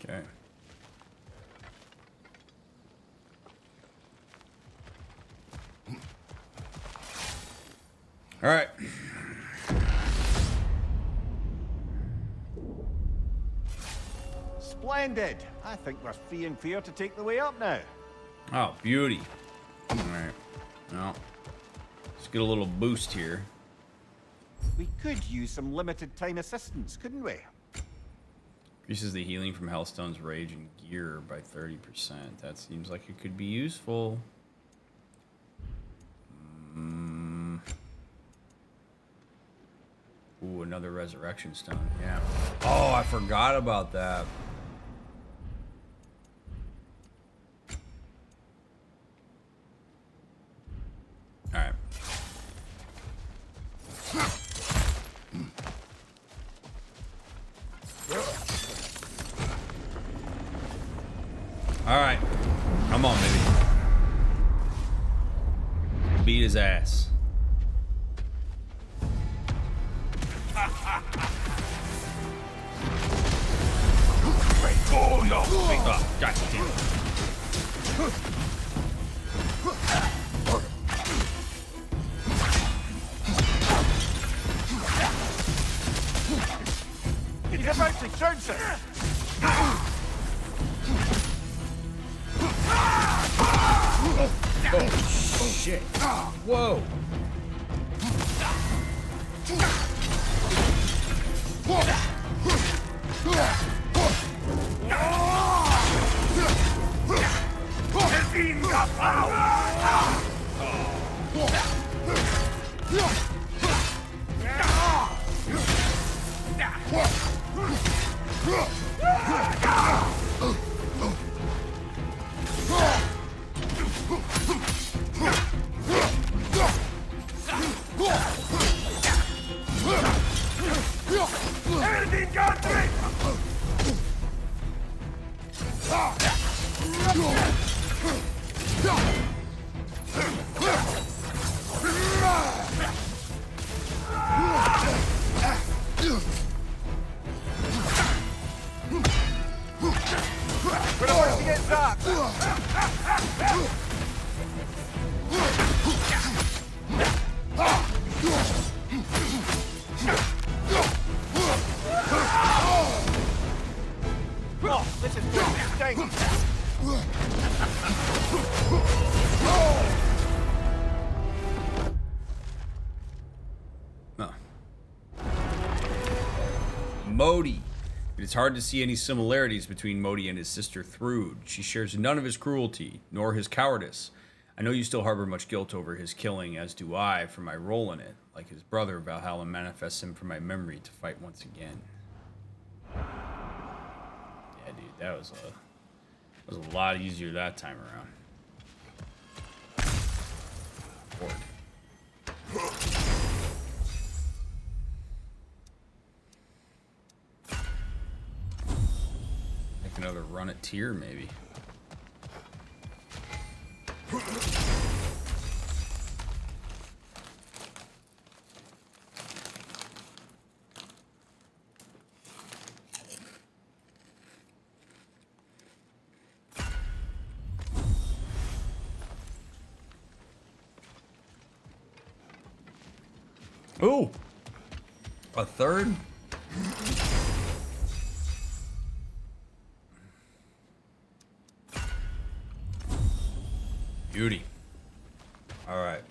Okay. All right. Splendid. I think we're free and clear to take the way up now. Oh, beauty. All right. Well, let's get a little boost here. We could use some limited time assistance, couldn't we? Increases the healing from Hellstone's Rage and Gear by 30%. That seems like it could be useful. Ooh, another Resurrection Stone. Yeah. Oh, I forgot about that. All right. All right. Come on, baby. Beat his ass. Oh no! Oh, God damn it. He's about to trounce us. Oh, shit. Whoa. Modi. It's hard to see any similarities between Modi and his sister Thrud. She shares none of his cruelty, nor his cowardice. I know you still harbor much guilt over his killing, as do I for my role in it. Like his brother, Valhalla manifests him from my memory to fight once again. Yeah, dude, that was a lot easier that time around. Lord. Another run at tier, maybe. Ooh, a third. Beauty. All right.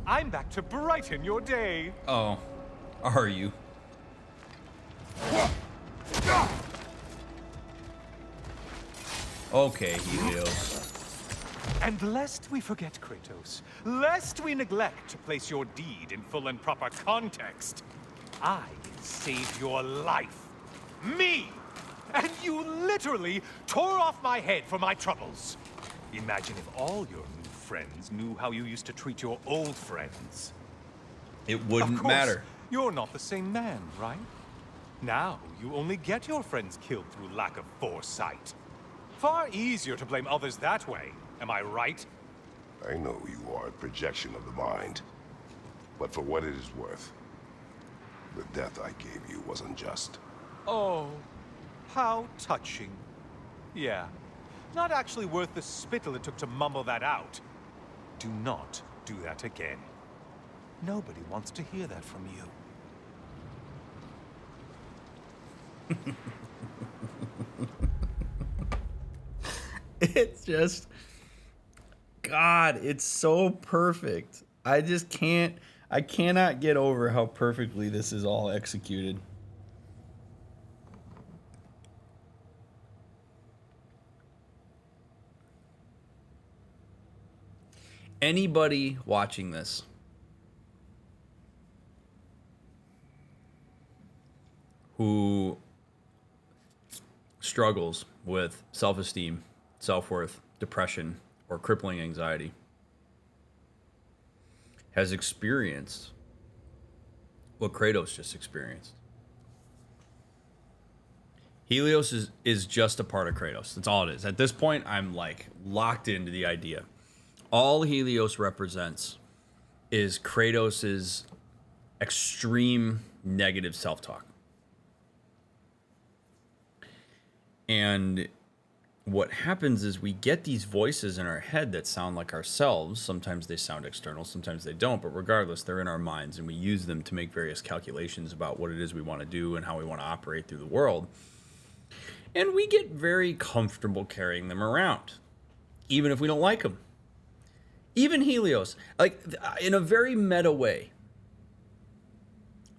I'm back to brighten your day. Oh, are you? Okay, Helios. And lest we forget, Kratos, lest we neglect to place your deed in full and proper context, I saved your life. Me! And you literally tore off my head for my troubles. Imagine if all your new friends knew how you used to treat your old friends. It wouldn't Of course, matter. You're not the same man, right? Now you only get your friends killed through lack of foresight. Far easier to blame others that way, am I right? I know you are a projection of the mind. But for what it is worth, the death I gave you was unjust. Oh, how touching. Yeah, not actually worth the spittle it took to mumble that out. Do not do that again. Nobody wants to hear that from you. It's just, God, it's so perfect. I just I cannot get over how perfectly this is all executed. Anybody watching this who struggles with self-esteem, self-worth, depression, or crippling anxiety has experienced what Kratos just experienced. Helios is just a part of Kratos. That's all it is. At this point, I'm like locked into the idea. All Helios represents is Kratos's extreme negative self-talk. And what happens is we get these voices in our head that sound like ourselves. Sometimes they sound external, sometimes they don't, but regardless, they're in our minds, and we use them to make various calculations about what it is we want to do and how we want to operate through the world. And we get very comfortable carrying them around, even if we don't like them. Even Helios, like in a very meta way.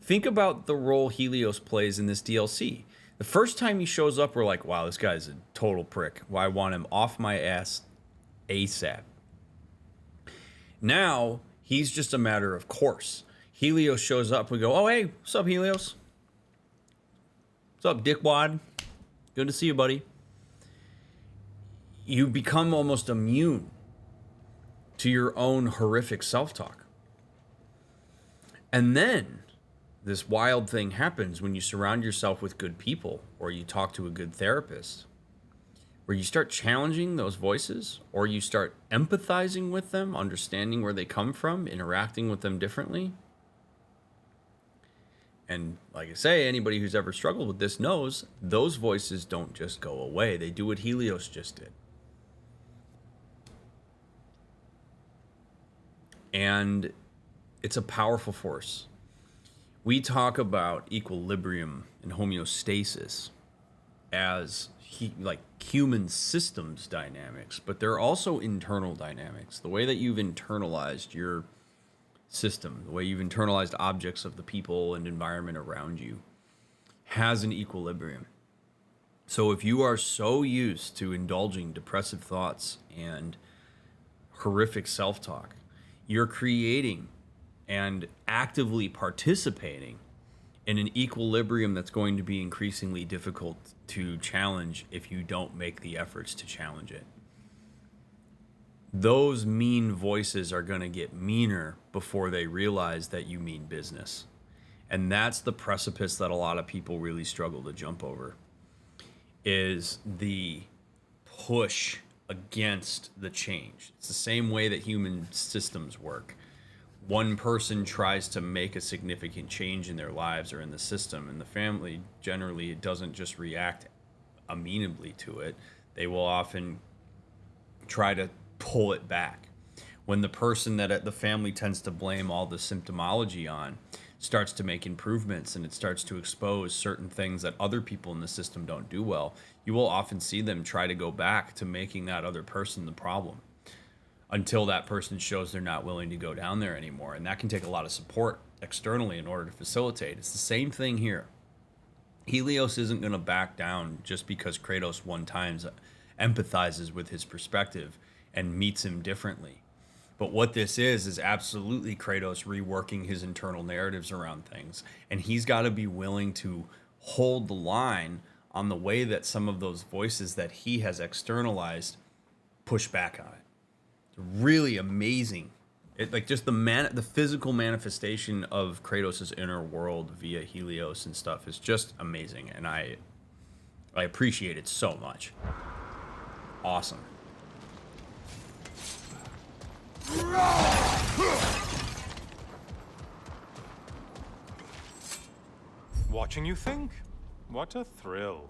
Think about the role Helios plays in this DLC. The first time he shows up, we're like, wow, this guy's a total prick. Well, I want him off my ass ASAP. Now, he's just a matter of course. Helios shows up, we go, oh, hey, what's up, Helios? What's up, dickwad? Good to see you, buddy. You become almost immune to your own horrific self-talk. And then this wild thing happens when you surround yourself with good people or you talk to a good therapist, where you start challenging those voices or you start empathizing with them, understanding where they come from, interacting with them differently. And like I say, anybody who's ever struggled with this knows those voices don't just go away. They do what Helios just did. And it's a powerful force. We talk about equilibrium and homeostasis as like human systems dynamics, but they're also internal dynamics. The way that you've internalized your system, the way you've internalized objects of the people and environment around you has an equilibrium. So if you are so used to indulging depressive thoughts and horrific self-talk, you're creating and actively participating in an equilibrium that's going to be increasingly difficult to challenge if you don't make the efforts to challenge it. Those mean voices are going to get meaner before they realize that you mean business. And that's the precipice that a lot of people really struggle to jump over, is the push against the change. It's the same way that human systems work. One person tries to make a significant change in their lives or in the system, and the family generally doesn't just react amenably to it. They will often try to pull it back. When the person that the family tends to blame all the symptomology on starts to make improvements and it starts to expose certain things that other people in the system don't do well, you will often see them try to go back to making that other person the problem until that person shows they're not willing to go down there anymore. And that can take a lot of support externally in order to facilitate. It's the same thing here. Helios isn't going to back down just because Kratos one time empathizes with his perspective and meets him differently. But what this is absolutely Kratos reworking his internal narratives around things. And he's got to be willing to hold the line on the way that some of those voices that he has externalized push back on it. It's really amazing. It, like, just the physical manifestation of Kratos' inner world via Helios and stuff is just amazing. And I appreciate it so much. Awesome. Watching you think? What a thrill.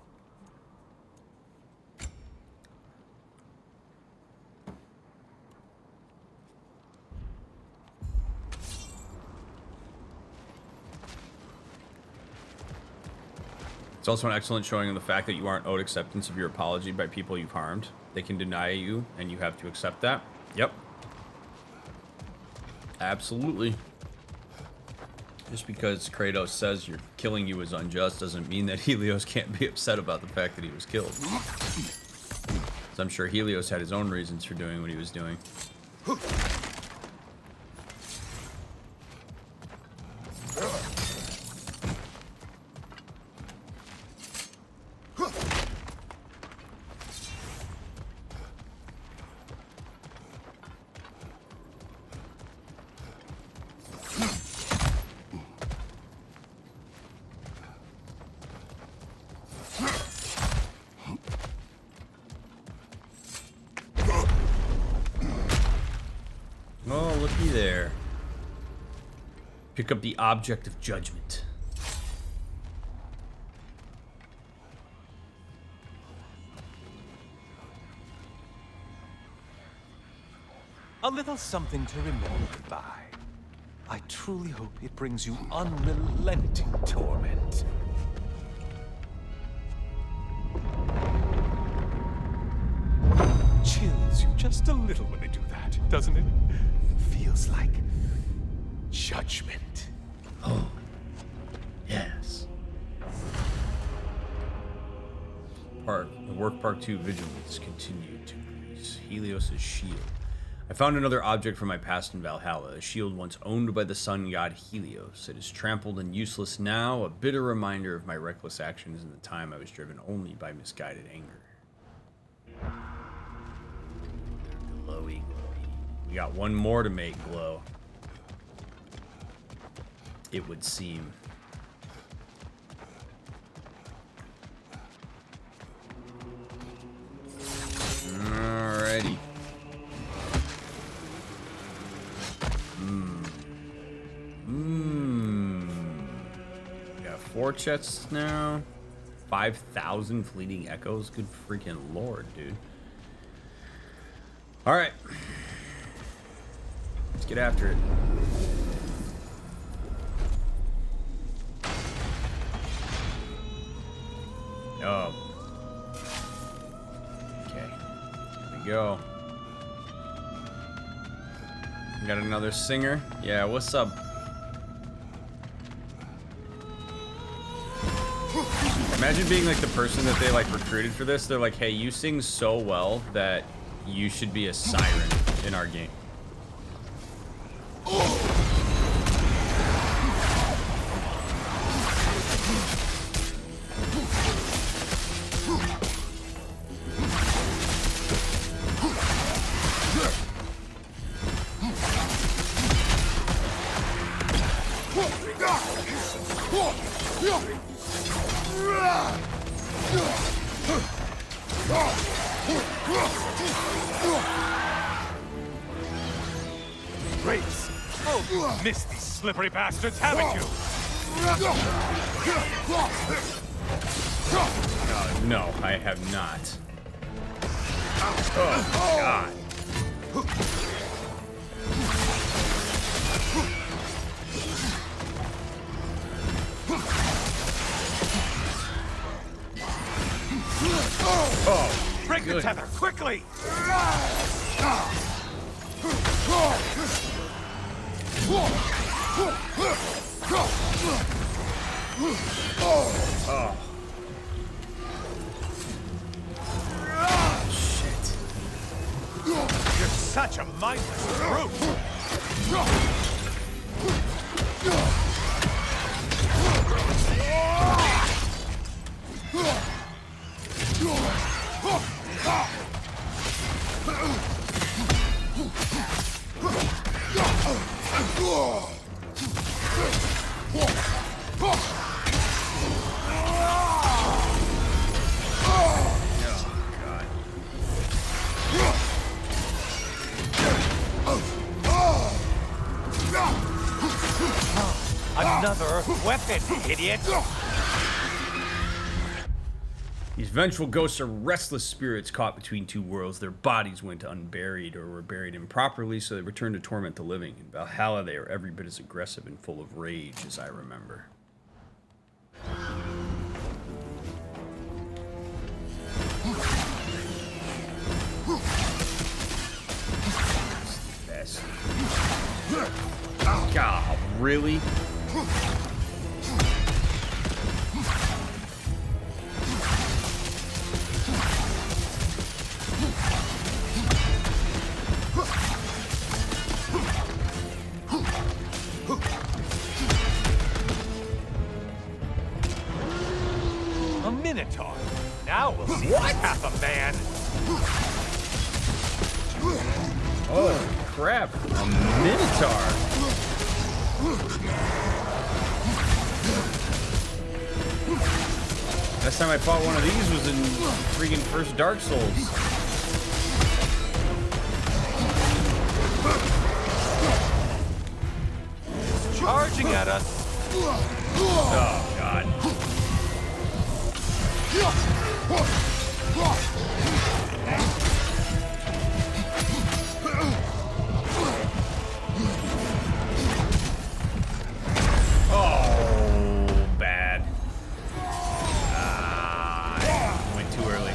It's also an excellent showing of the fact that you aren't owed acceptance of your apology by people you've harmed. They can deny you, and you have to accept that. Yep. Absolutely. Just because Kratos says you're killing you is unjust doesn't mean that Helios can't be upset about the fact that he was killed. So I'm sure Helios had his own reasons for doing what he was doing. Oh, looky there. Pick up the object of judgment. A little something to remember by. I truly hope it brings you unrelenting torment. Chills you just a little when they do that, doesn't it? Feels like judgment. Oh, yes. Work Part 2 Vigilance continued to increase. Helios' shield. I found another object from my past in Valhalla, a shield once owned by the sun god Helios. It is trampled and useless now, a bitter reminder of my reckless actions in the time I was driven only by misguided anger. Glowy, glowy. We got one more to make glow. It would seem. Alrighty. We got 4 chests now. 5,000 fleeting echoes. Good freaking lord, dude. Alright. Let's get after it. Oh. Okay. Here we go. We got another singer. Yeah, what's up? Imagine being like the person that they like recruited for this. They're like, hey, you sing so well that you should be a siren in our game. Race! Oh, missed these slippery bastards, haven't you? No, I have not. Oh, God. Oh, break the tether, quickly! Oh. Shit. Such a mindless brute! Another weapon, idiot! These vengeful ghosts are restless spirits caught between two worlds. Their bodies went unburied or were buried improperly, so they returned to torment the living. In Valhalla, they are every bit as aggressive and full of rage as I remember. Best. God, really? A Minotaur. Now we'll see what? Half a man. Oh, crap. A Minotaur. Last time I fought one of these was in freaking first Dark Souls. Charging at us. Oh, God. Oh, bad. I went too early.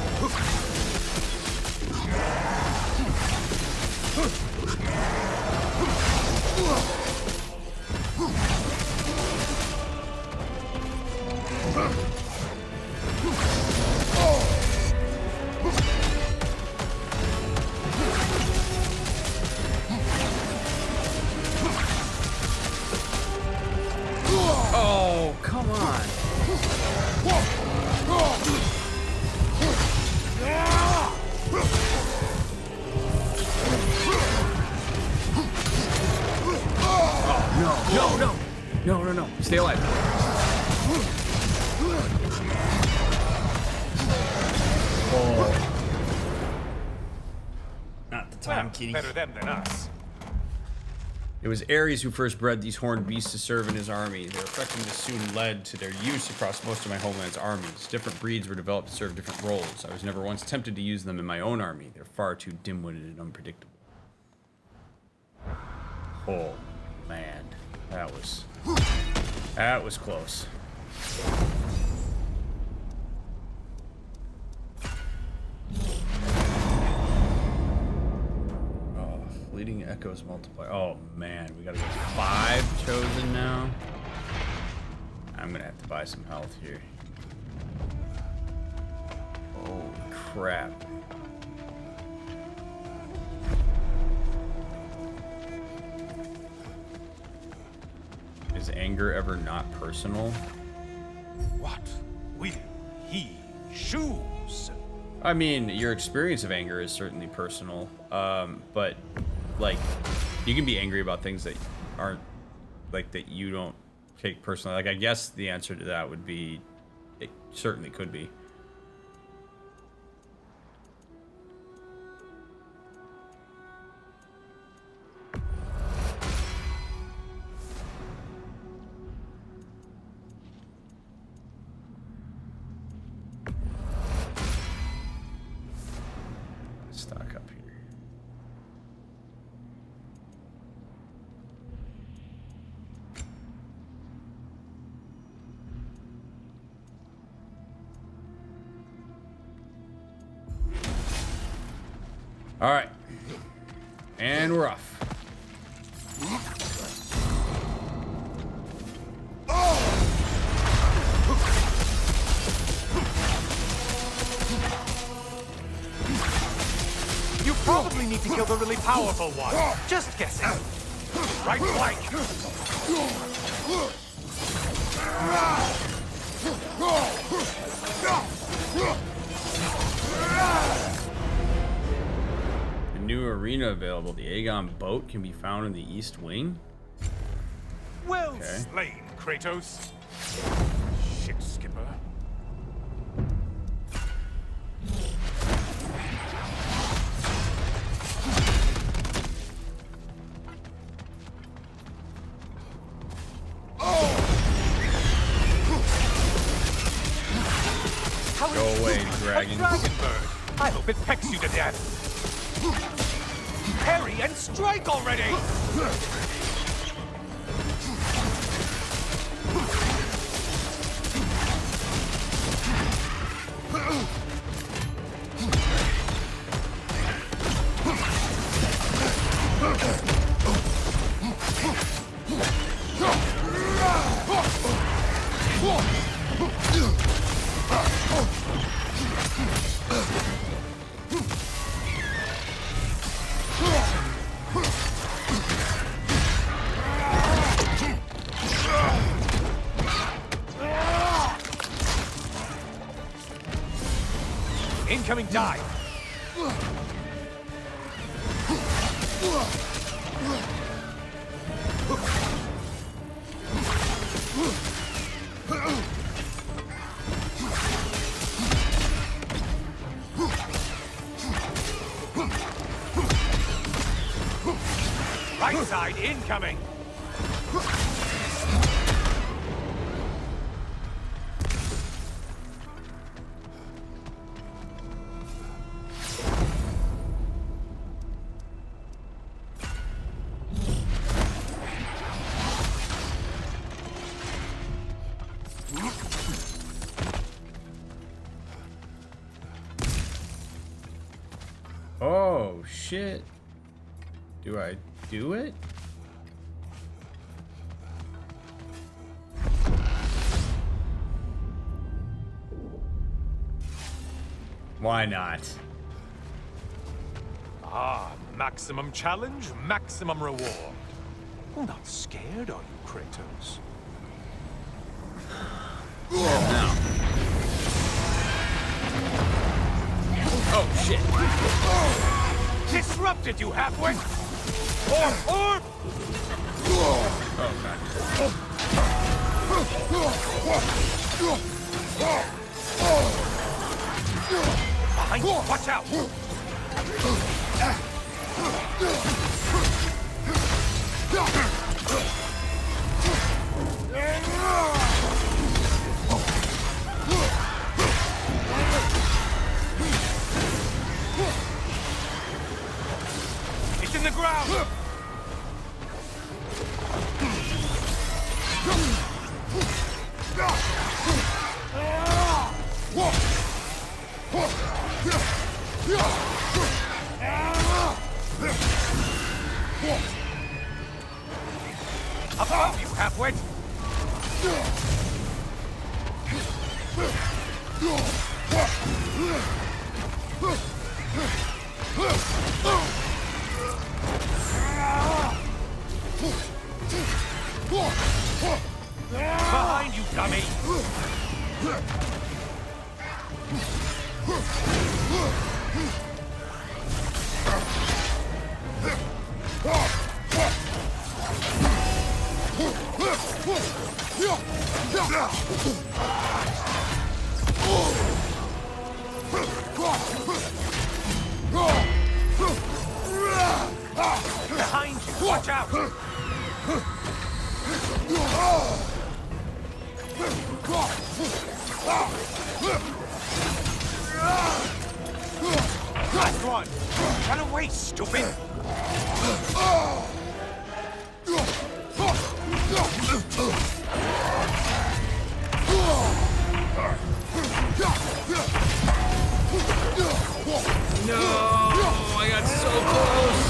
Oh, come on. Oh, no. Stay alive. Oh. Not the time, kitty. Better them than us. It was Ares who first bred these horned beasts to serve in his army. Their effectiveness soon led to their use across most of my homeland's armies. Different breeds were developed to serve different roles. I was never once tempted to use them in my own army. They're far too dim-witted and unpredictable. Oh, man. That was close. Fleeting echoes multiply. Oh man, we gotta get 5 chosen now. I'm gonna have to buy some health here. Holy crap. Is anger ever not personal? What will he choose? I mean, your experience of anger is certainly personal, but like, you can be angry about things that aren't, like, that you don't take personally. Like, I guess the answer to that would be, it certainly could be. Stock up here. All right, and we're off. You probably need to kill the really powerful one. Just guessing. Right flank. The new arena available. The Aegon boat can be found in the East Wing. Well slain, Kratos. Shit skipper. Go away, dragon. A dragon bird. I hope it pecks you to death. Parry and strike already! Incoming dive. Right side incoming. Oh, shit. Do I do it? Why not? Ah, maximum challenge, maximum reward. Not scared, are you, Kratos? No. Oh, shit. Disrupted, you halfwit! Orb! Oh, Behind you, watch out! It's in the ground! Above you, halfwit! Behind you, dummy! Behind you, watch out! Last one! Run away, stupid! No! I got so close!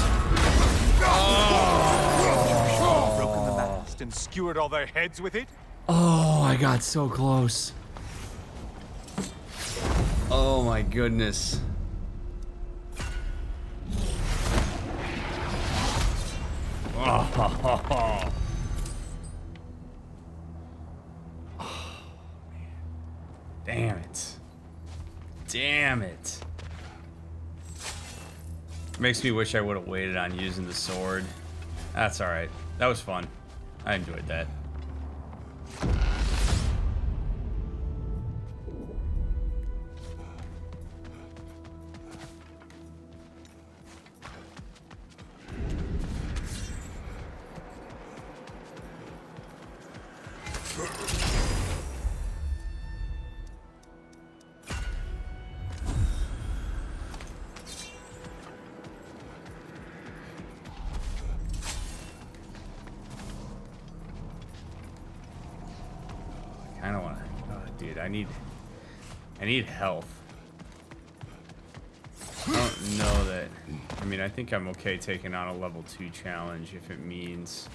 Broken the mast and skewered all their heads with it? Oh, I got so close. Oh my goodness. Oh, man. Damn it. Damn it. Makes me wish I would have waited on using the sword. That's alright. That was fun. I enjoyed that. I don't want to. Oh, dude, I need health. I don't know that. I mean, I think I'm okay taking on a level 2 challenge if it means.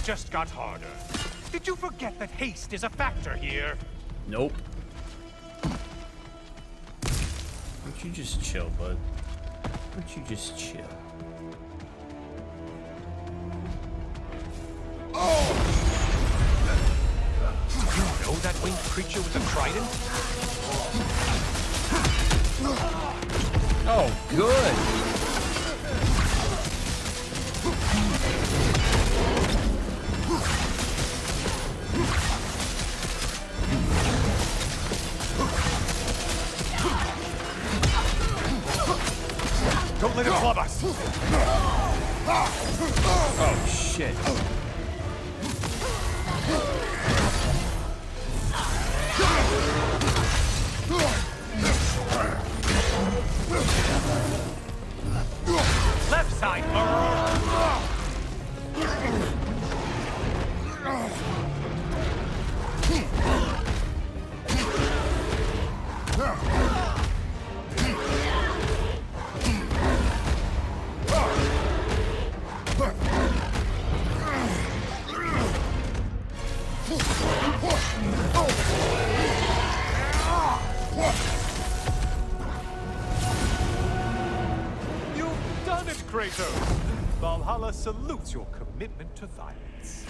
Just got harder. Did you forget that haste is a factor here? Nope. Don't you just chill, bud? Don't you just chill? Did you know that winged creature with a trident? Oh, good. Don't let him club us! Oh, shit. Left side, You've done it, Kratos! Valhalla salutes your commitment to violence.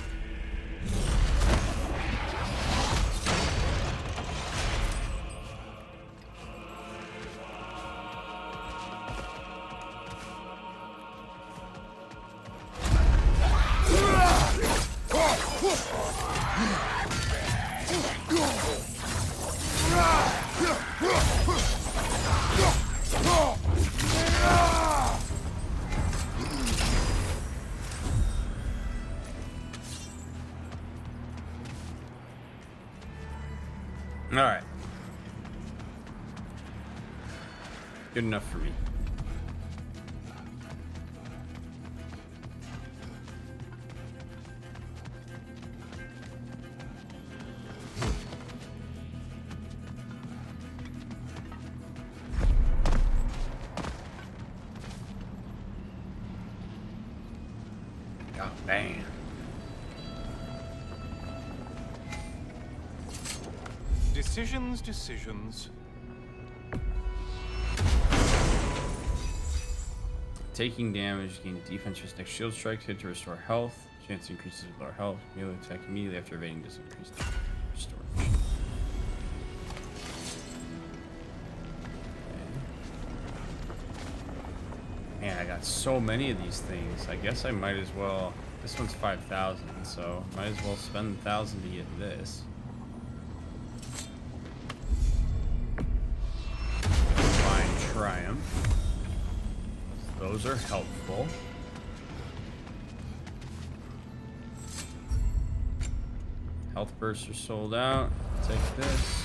All right. Good enough for me. God damn. Decisions. Taking damage, gain defense for next shield strike, hit to restore health. Chance increases with lower health. Melee attack immediately after evading does increase restore. Man, I got so many of these things. I guess I might as well. This one's 5,000, so might as well spend 1,000 to get this. Triumph. Those are helpful. Health bursts are sold out. Take this.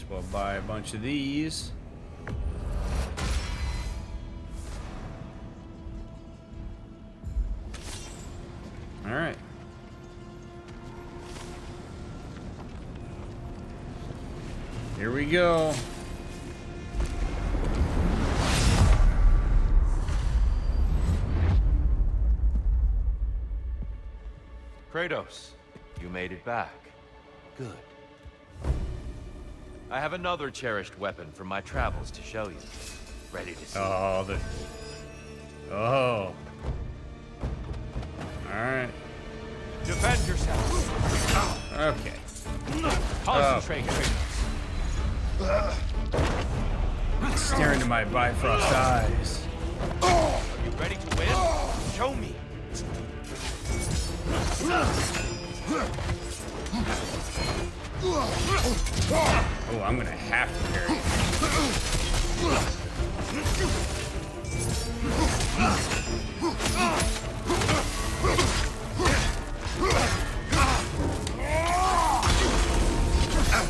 We'll buy a bunch of these. All right. Here we go. Kratos, you made it back. Good. I have another cherished weapon from my travels to show you. Ready to see? Oh, oh. All right. Defend yourself. Okay. Concentrate, Kratos. Stare into my Bifrost eyes. Are you ready to win? Show me. Oh, I'm gonna have to parry.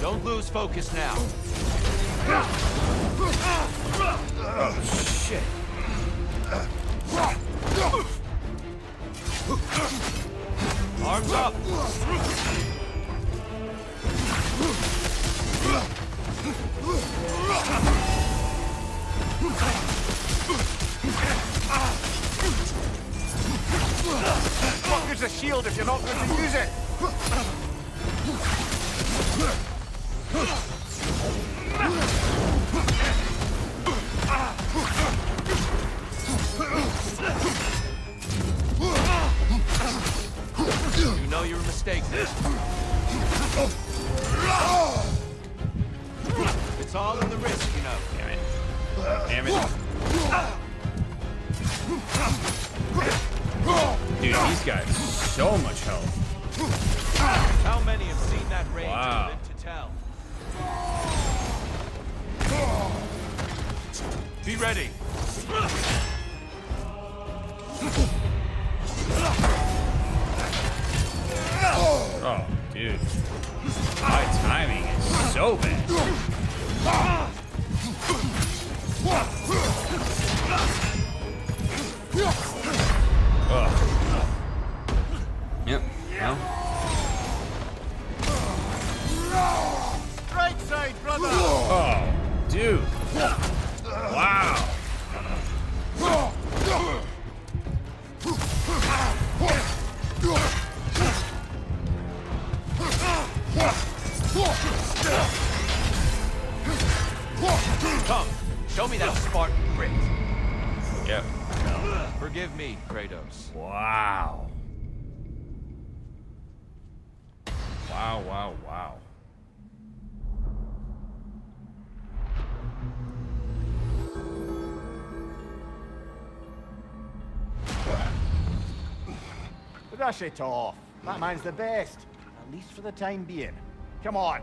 Don't lose focus now. Oh, shit. Arms up. What good's a shield if you're not going to use it? You know your mistake. It's all in the wrist, you know. Damn it. Dude, he's got so much health. How many have seen that rage Wow. and lived to tell? Be ready. Oh, dude. My timing is so bad. Ugh. Yep. Well. Right side, brother! Oh, dude. Wow. Come, show me that Spartan grit. Yep. Forgive me, Kratos. Wow. Wow, wow, wow. Brush it off. That man's the best. At least for the time being. Come on.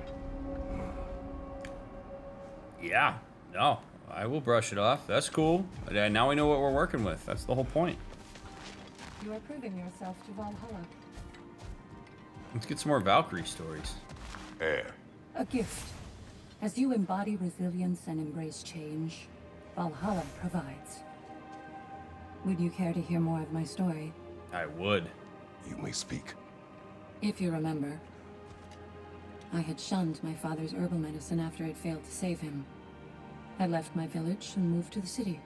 Yeah. No, I will brush it off. That's cool. Now we know what we're working with. That's the whole point. You are proving yourself to Valhalla. Let's get some more Valkyrie stories. Air. A gift. As you embody resilience and embrace change, Valhalla provides. Would you care to hear more of my story? I would. You may speak. If you remember, I had shunned my father's herbal medicine after I'd failed to save him. I left my village and moved to the city.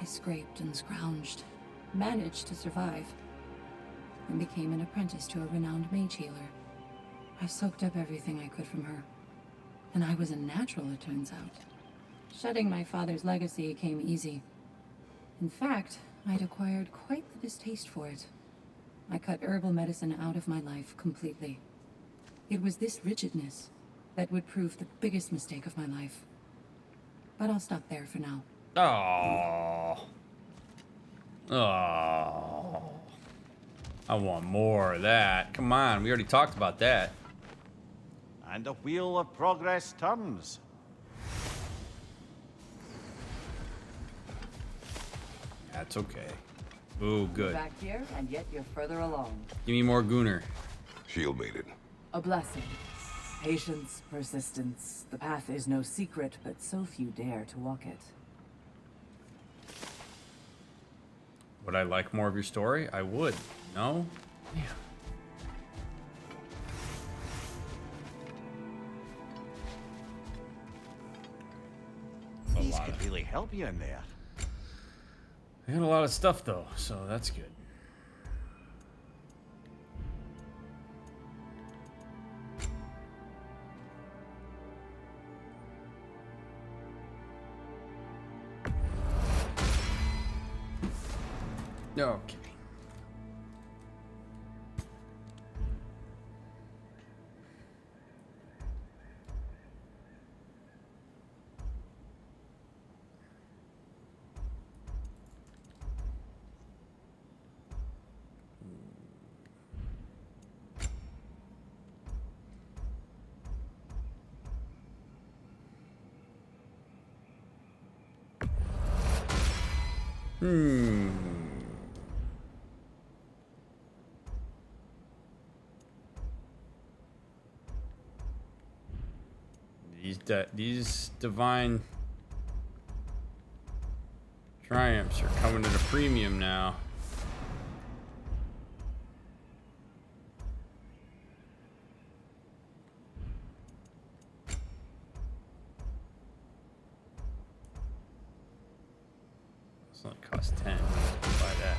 I scraped and scrounged, managed to survive, and became an apprentice to a renowned mage healer. I soaked up everything I could from her. And I was a natural, it turns out. Shedding my father's legacy came easy. In fact, I'd acquired quite the distaste for it. I cut herbal medicine out of my life completely. It was this rigidness that would prove the biggest mistake of my life. But I'll stop there for now. Oh. Oh. I want more of that. Come on, we already talked about that. And the wheel of progress turns. That's okay. Ooh, good. Back here, and yet you're further along. Give me more Gunnar. Shield made it. A blessing. Patience, persistence. The path is no secret, but so few dare to walk it. Would I like more of your story? I would. No? Yeah. These could really help you in there. I got a lot of stuff though, so that's good. Okay. These divine triumphs are coming at a premium now. It's not cost 10. Let's buy that.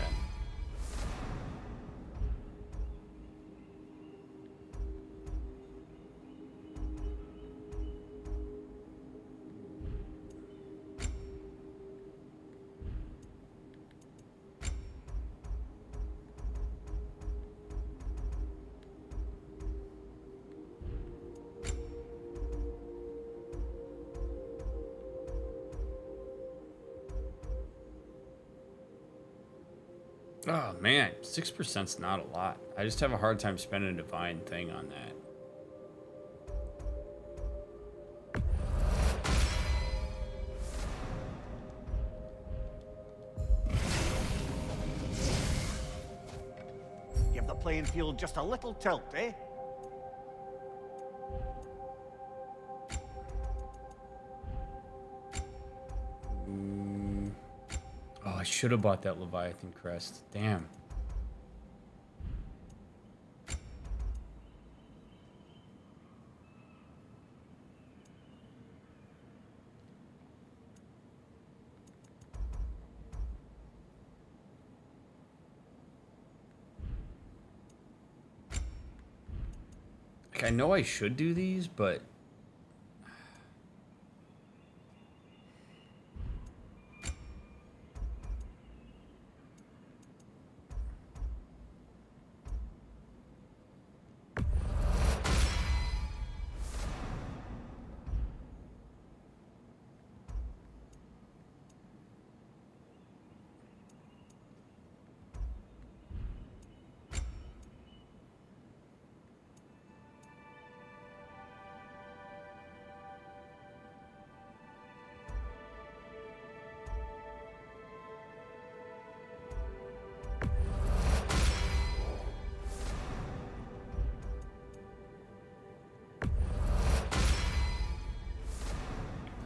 Oh man, 6%'s not a lot. I just have a hard time spending a divine thing on that. Give the playing field just a little tilt, eh? Oh, I should have bought that Leviathan crest. Damn. Like, I know I should do these, but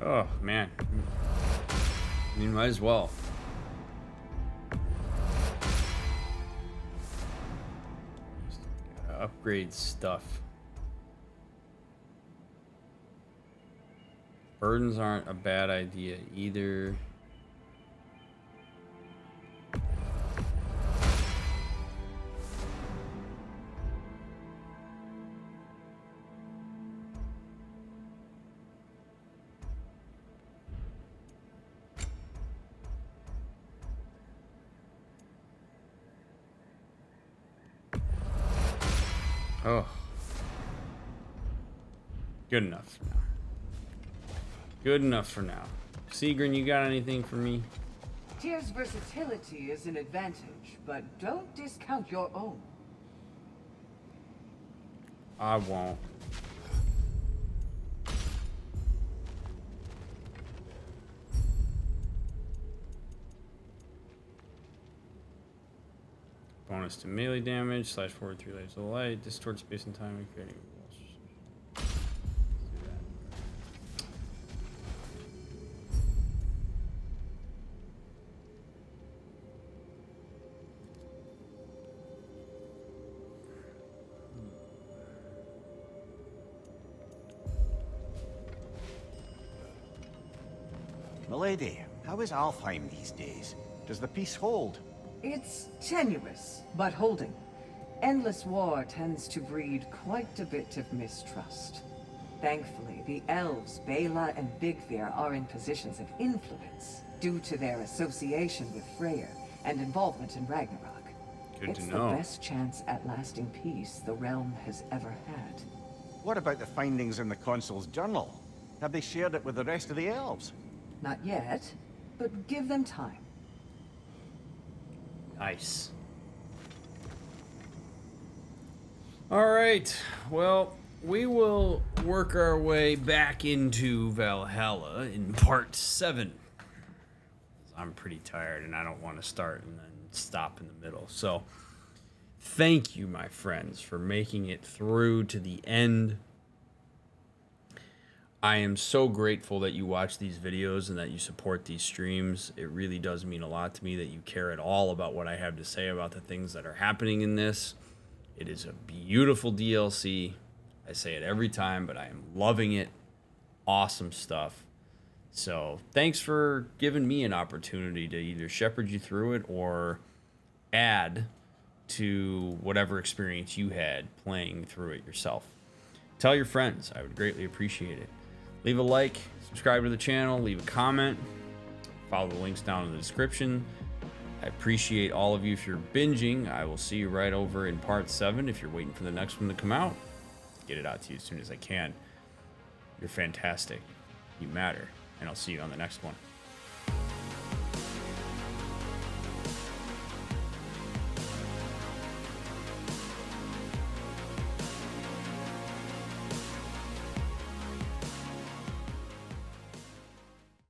oh man, I mean, might as well. Gotta upgrade stuff. Burdens aren't a bad idea either. Oh. Good enough for now. Good enough for now. Sigrun, you got anything for me? Tyr's versatility is an advantage, but don't discount your own. I won't. Bonus to melee damage, slash forward 3 layers of light, distort space and time, and creating walls. Let's do that. Milady, how is Alfheim these days? Does the peace hold? It's tenuous, but holding. Endless war tends to breed quite a bit of mistrust. Thankfully, the elves, Bela and Bigvir, are in positions of influence due to their association with Freyr and involvement in Ragnarok. Good to It's know. the best chance at lasting peace the realm has ever had. What about the findings in the consul's journal? Have they shared it with the rest of the elves? Not yet, but give them time. Nice. All right. Well, we will work our way back into Valhalla in part 7. I'm pretty tired and I don't want to start and then stop in the middle. So, thank you, my friends, for making it through to the end. I am so grateful that you watch these videos and that you support these streams. It really does mean a lot to me that you care at all about what I have to say about the things that are happening in this. It is a beautiful DLC. I say it every time, but I am loving it. Awesome stuff. So thanks for giving me an opportunity to either shepherd you through it or add to whatever experience you had playing through it yourself. Tell your friends. I would greatly appreciate it. Leave a like, subscribe to the channel, leave a comment, follow the links down in the description. I appreciate all of you if you're binging. I will see you right over in part 7 if you're waiting for the next one to come out. Get it out to you as soon as I can. You're fantastic. You matter. And I'll see you on the next one.